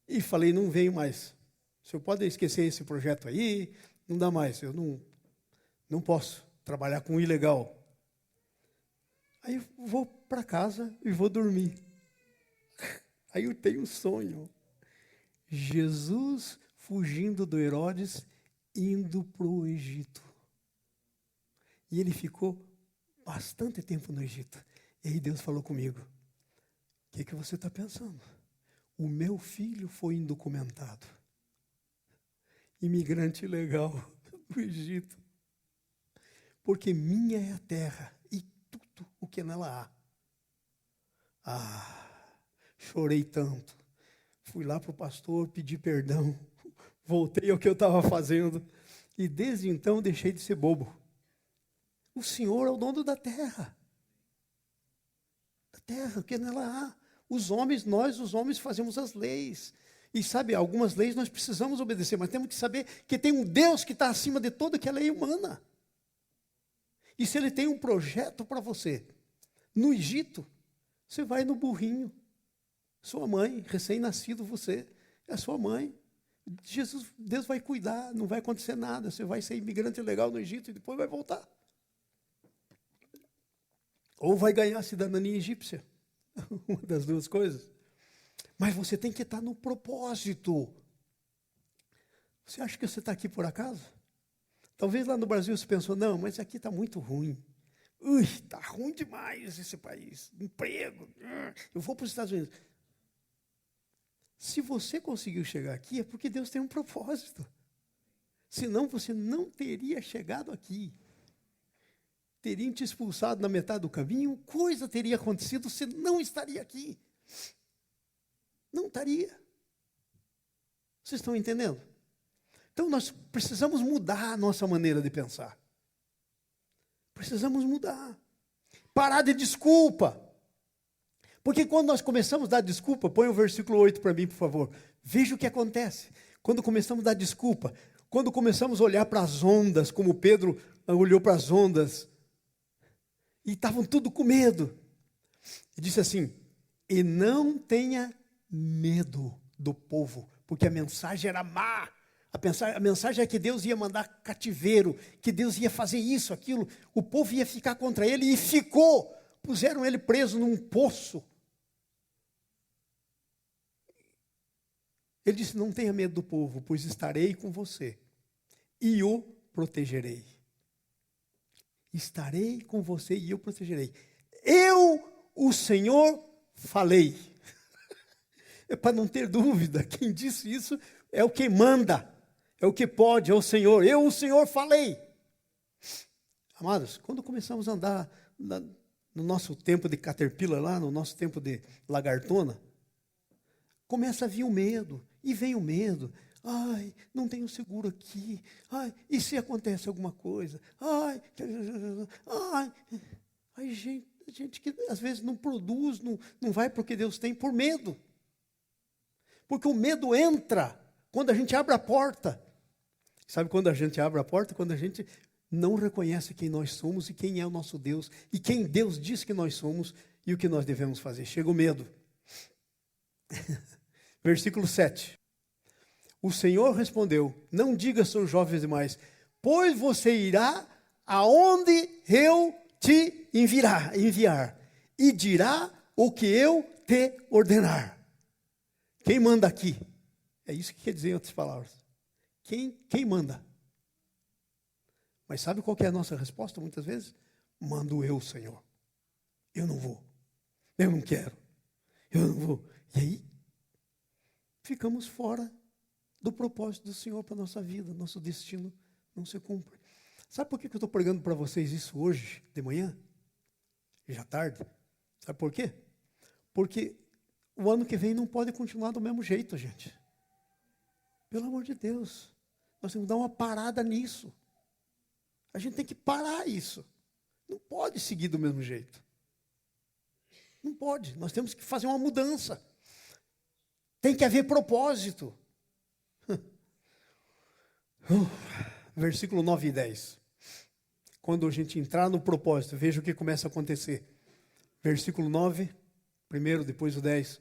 E falei, não venho mais. O senhor pode esquecer esse projeto aí, não dá mais, eu não posso trabalhar com ilegal. Aí eu vou para casa e vou dormir. Aí eu tenho um sonho. Jesus fugindo do Herodes, indo para o Egito. E ele ficou bastante tempo no Egito. E aí Deus falou comigo, o que você está pensando? O meu filho foi indocumentado. Imigrante ilegal no Egito. Porque minha é a terra e tudo o que nela há. Chorei tanto. Fui lá para o pastor, pedi perdão. Voltei ao que eu estava fazendo. E desde então deixei de ser bobo. O Senhor é o dono da terra. Da terra, o que nela há. Nós, os homens, fazemos as leis. E sabe, algumas leis nós precisamos obedecer, mas temos que saber que tem um Deus que está acima de toda que é lei humana. E se Ele tem um projeto para você, no Egito, você vai no burrinho. Sua mãe, recém-nascido você, é sua mãe. Deus vai cuidar, não vai acontecer nada. Você vai ser imigrante legal no Egito e depois vai voltar. Ou vai ganhar a cidadania egípcia. Uma das duas coisas. Mas você tem que estar no propósito. Você acha que você está aqui por acaso? Talvez lá no Brasil você pensou, não, mas aqui está muito ruim. Está ruim demais esse país. Emprego. Eu vou para os Estados Unidos. Se você conseguiu chegar aqui, é porque Deus tem um propósito. Senão você não teria chegado aqui. Teriam te expulsado na metade do caminho, coisa teria acontecido, você não estaria aqui. Não estaria. Vocês estão entendendo? Então nós precisamos mudar a nossa maneira de pensar. Precisamos mudar. Parar de desculpa. Porque quando nós começamos a dar desculpa, põe o versículo 8 para mim, por favor. Veja o que acontece. Quando começamos a dar desculpa, quando começamos a olhar para as ondas, como Pedro olhou para as ondas, e estavam tudo com medo. E disse assim, e não tenha medo do povo, porque a mensagem era má. A mensagem é que Deus ia mandar cativeiro, que Deus ia fazer isso, aquilo. O povo ia ficar contra ele e ficou. Puseram ele preso num poço. Ele disse, não tenha medo do povo, pois estarei com você e o protegerei. Estarei com você e eu protegerei. Eu, o Senhor, falei. É para não ter dúvida, quem disse isso é o que manda, é o que pode, é o Senhor. Eu, o Senhor, falei. Amados, quando começamos a andar no nosso tempo de caterpillar lá, no nosso tempo de lagartona, começa a vir o medo, e vem o medo. Ai, não tenho seguro aqui. Ai, e se acontece alguma coisa? Ai, gente que às vezes não produz, não vai para o que Deus tem por medo. Porque o medo entra quando a gente abre a porta. Sabe quando a gente abre a porta? Quando a gente não reconhece quem nós somos e quem é o nosso Deus, e quem Deus diz que nós somos e o que nós devemos fazer. Chega o medo. Versículo 7. O Senhor respondeu, não diga, sou jovem demais, pois você irá aonde eu te enviar, e dirá o que eu te ordenar. Quem manda aqui? É isso que quer dizer em outras palavras. Quem manda? Mas sabe qual que é a nossa resposta muitas vezes? Mando eu, Senhor. Eu não vou. Eu não quero. Eu não vou. E aí, ficamos fora do propósito do Senhor para a nossa vida. Nosso destino não se cumpre. Sabe por que eu estou pregando para vocês isso hoje, de manhã? Já tarde? Sabe por quê? Porque o ano que vem não pode continuar do mesmo jeito, gente. Pelo amor de Deus. Nós temos que dar uma parada nisso. A gente tem que parar isso. Não pode seguir do mesmo jeito. Não pode. Nós temos que fazer uma mudança. Tem que haver propósito. Versículo 9 e 10. Quando a gente entrar no propósito, veja o que começa a acontecer. Versículo 9, primeiro, depois o 10.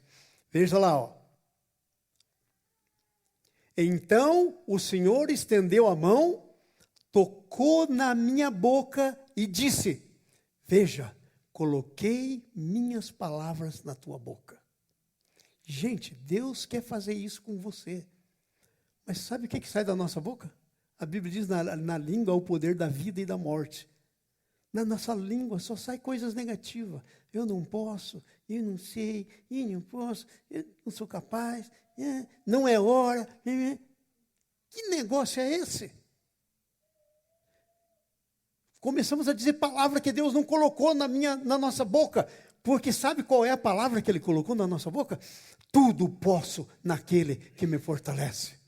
Veja lá, ó. Então o Senhor estendeu a mão, tocou na minha boca e disse, veja, coloquei minhas palavras na tua boca. Gente, Deus quer fazer isso com você. Mas sabe o que sai da nossa boca? A Bíblia diz, na língua há o poder da vida e da morte. Na nossa língua só sai coisas negativas. Eu não posso, eu não sei, eu não posso, eu não sou capaz, não é hora. Que negócio é esse? Começamos a dizer palavra que Deus não colocou na nossa boca. Porque sabe qual é a palavra que Ele colocou na nossa boca? Tudo posso naquele que me fortalece.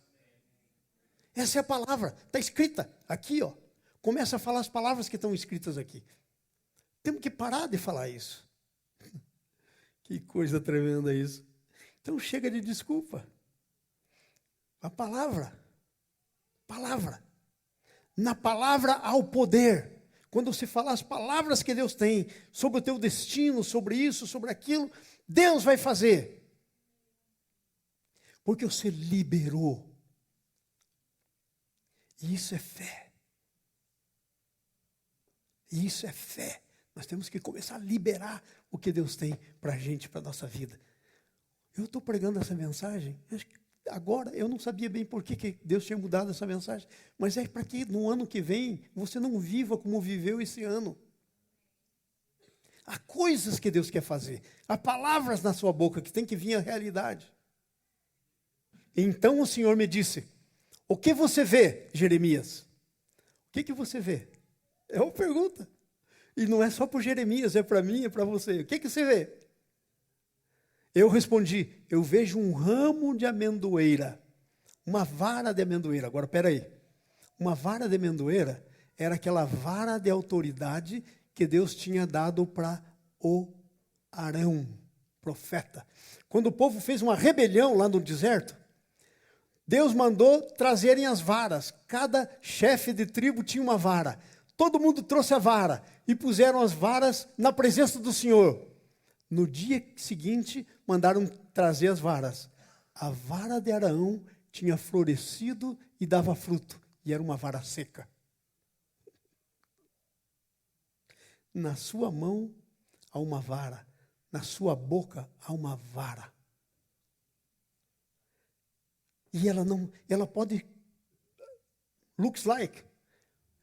Essa é a palavra, está escrita aqui, ó. Começa a falar as palavras que estão escritas aqui. Temos que parar de falar isso. Que coisa tremenda isso. Então chega de desculpa. A palavra. Na palavra há o poder. Quando você falar as palavras que Deus tem sobre o teu destino, sobre isso, sobre aquilo, Deus vai fazer. Porque você liberou. E isso é fé. Isso é fé. Nós temos que começar a liberar o que Deus tem para a gente, para a nossa vida. Eu estou pregando essa mensagem, agora eu não sabia bem por que Deus tinha mudado essa mensagem, mas é para que no ano que vem você não viva como viveu esse ano. Há coisas que Deus quer fazer, há palavras na sua boca que tem que vir à realidade. Então o Senhor me disse, o que você vê, Jeremias? O que você vê? É uma pergunta. E não é só para Jeremias, é para mim, é para você. O que você vê? Eu respondi, eu vejo um ramo de amendoeira, uma vara de amendoeira. Agora, espera aí. Uma vara de amendoeira era aquela vara de autoridade que Deus tinha dado para o Arão, profeta. Quando o povo fez uma rebelião lá no deserto, Deus mandou trazerem as varas. Cada chefe de tribo tinha uma vara. Todo mundo trouxe a vara e puseram as varas na presença do Senhor. No dia seguinte, mandaram trazer as varas. A vara de Araão tinha florescido e dava fruto, e era uma vara seca. Na sua mão há uma vara, na sua boca há uma vara. E ela pode,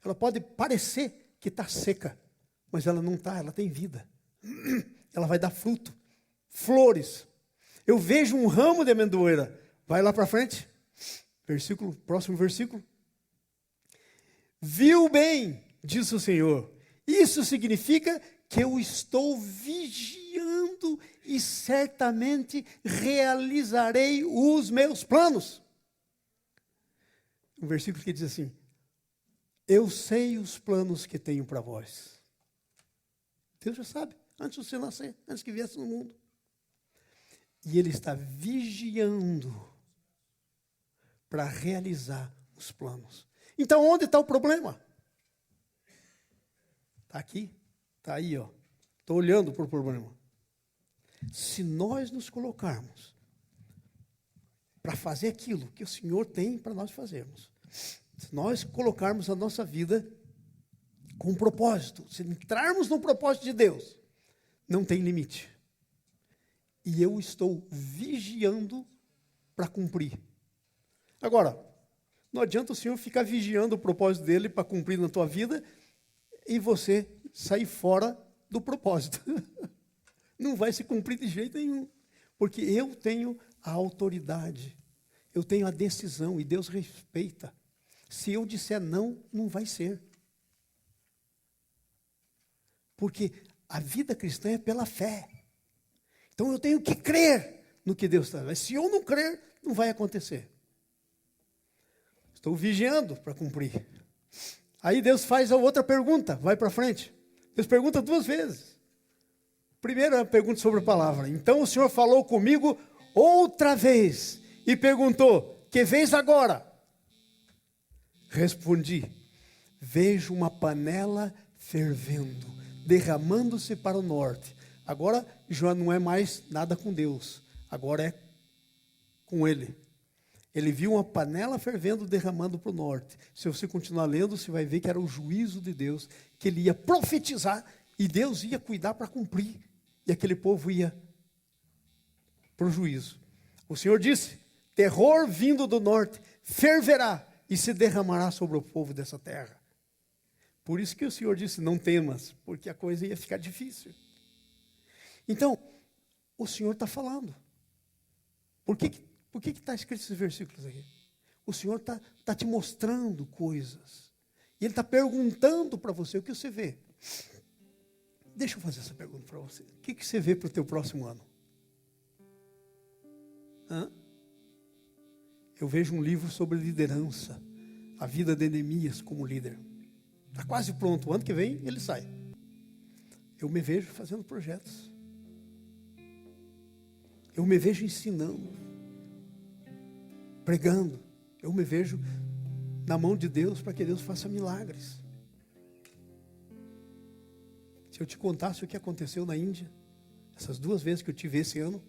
ela pode parecer que está seca, mas ela não está, ela tem vida. Ela vai dar fruto, flores. Eu vejo um ramo de amendoeira. Vai lá para frente. Próximo versículo. Viu bem, disse o Senhor. Isso significa que eu estou vigiando e certamente realizarei os meus planos. Um versículo que diz assim: eu sei os planos que tenho para vós. Deus já sabe, antes de você nascer, antes que viesse no mundo. E Ele está vigiando para realizar os planos. Então, onde está o problema? Está aqui, está aí, ó. Estou olhando para o problema. Se nós nos colocarmos para fazer aquilo que o Senhor tem para nós fazermos, se nós colocarmos a nossa vida com um propósito, se entrarmos no propósito de Deus, não tem limite. E eu estou vigiando para cumprir. Agora, não adianta o Senhor ficar vigiando o propósito dele para cumprir na tua vida e você sair fora do propósito. Não vai se cumprir de jeito nenhum. Porque eu tenho a autoridade, eu tenho a decisão e Deus respeita. Se eu disser não, não vai ser. Porque a vida cristã é pela fé. Então eu tenho que crer no que Deus está. Mas se eu não crer, não vai acontecer. Estou vigiando para cumprir. Aí Deus faz a outra pergunta, vai para frente. Deus pergunta 2 vezes. Primeira pergunta sobre a palavra. Então o Senhor falou comigo outra vez e perguntou: que vês agora? Respondi: vejo uma panela fervendo, derramando-se para o norte. Agora já não é mais nada com Deus, agora é com Ele. Ele viu uma panela fervendo, derramando para o norte. Se você continuar lendo, você vai ver que era o juízo de Deus, que Ele ia profetizar e Deus ia cuidar para cumprir. E aquele povo ia para o juízo. O Senhor disse: terror vindo do norte ferverá e se derramará sobre o povo dessa terra. Por isso que o Senhor disse: não temas, porque a coisa ia ficar difícil. Então, o Senhor está falando. Por que está escrito esses versículos aqui? O Senhor está te mostrando coisas. E Ele está perguntando para você o que você vê. Deixa eu fazer essa pergunta para você. O que você vê para o teu próximo ano? Eu vejo um livro sobre liderança. A vida de Neemias como líder. Está quase pronto. O ano que vem ele sai. Eu me vejo fazendo projetos. Eu me vejo ensinando. Pregando. Eu me vejo na mão de Deus para que Deus faça milagres. Se eu te contasse o que aconteceu na Índia, essas 2 vezes que eu tive esse ano,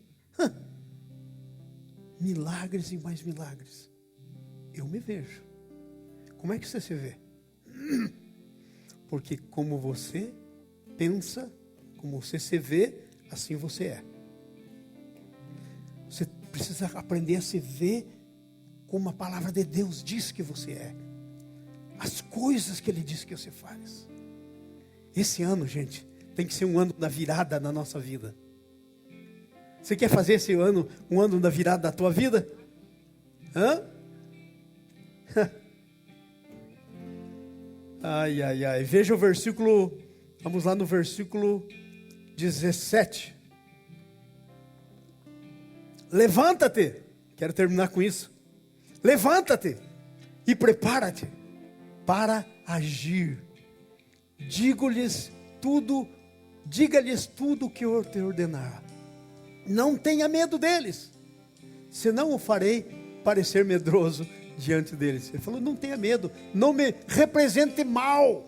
milagres e mais milagres. Eu me vejo. Como é que você se vê? Porque como você pensa, como você se vê, assim você é. Você precisa aprender a se ver como a palavra de Deus diz que você é. As coisas que Ele diz que você faz. Esse ano, gente, tem que ser um ano da virada na nossa vida. Você quer fazer esse ano um ano da virada da tua vida? Ai, ai, ai. Veja o versículo, vamos lá no versículo 17. Levanta-te. Quero terminar com isso. Levanta-te e prepara-te para agir. Diga-lhes tudo o que eu te ordenar. Não tenha medo deles, senão o farei parecer medroso diante deles. Ele falou: não tenha medo, não me represente mal.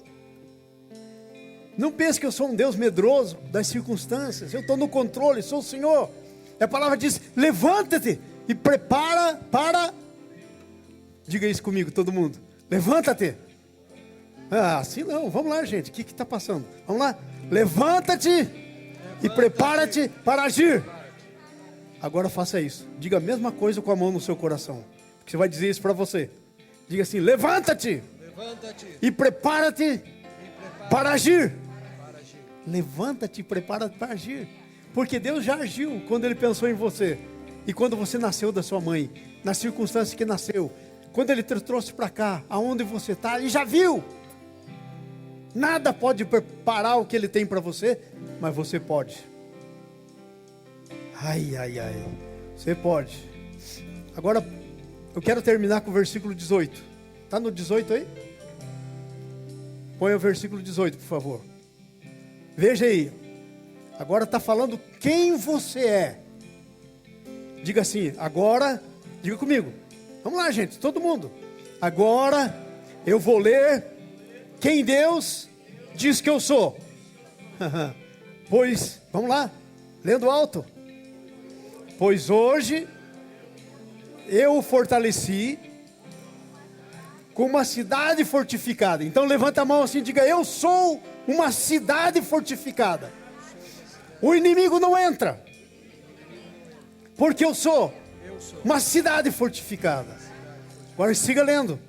Não pense que eu sou um Deus medroso das circunstâncias. Eu estou no controle, sou o Senhor. A palavra diz: levanta-te e prepara para... Diga isso comigo, todo mundo. Levanta-te. Ah, assim não. Vamos lá, gente. O que está passando? Vamos lá. Levanta-te e prepara-te para agir. Agora faça isso. Diga a mesma coisa com a mão no seu coração. Porque você vai dizer isso para você. Diga assim, levanta-te e prepara-te para agir. Levanta-te e prepara-te para agir. Porque Deus já agiu quando Ele pensou em você. E quando você nasceu da sua mãe, nas circunstâncias que nasceu. Quando Ele te trouxe para cá, aonde você está, Ele já viu. Nada pode preparar o que Ele tem para você, mas você pode. Ai, ai, ai. Você pode. Agora, eu quero terminar com o versículo 18. Está no 18 aí? Põe o versículo 18, por favor. Veja aí. Agora está falando quem você é. Diga assim, agora, diga comigo. Vamos lá, gente, todo mundo. Agora eu vou ler quem Deus diz que eu sou. Pois, vamos lá, lendo alto. Pois hoje eu o fortaleci com uma cidade fortificada. Então levanta a mão assim e diga, eu sou uma cidade fortificada. O inimigo não entra. Porque eu sou uma cidade fortificada. Agora siga lendo.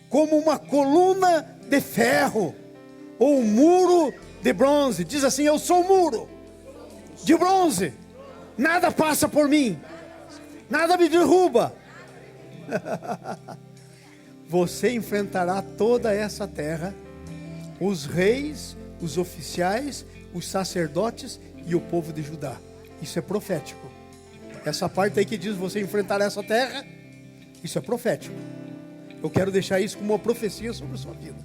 Como uma coluna de ferro, ou um muro de bronze. Diz assim, eu sou um muro de bronze. Nada passa por mim. Nada me derruba. Você enfrentará toda essa terra, os reis, os oficiais, os sacerdotes e o povo de Judá. Isso é profético. Essa parte aí que diz você enfrentar essa terra, isso é profético. Eu quero deixar isso como uma profecia sobre a sua vida.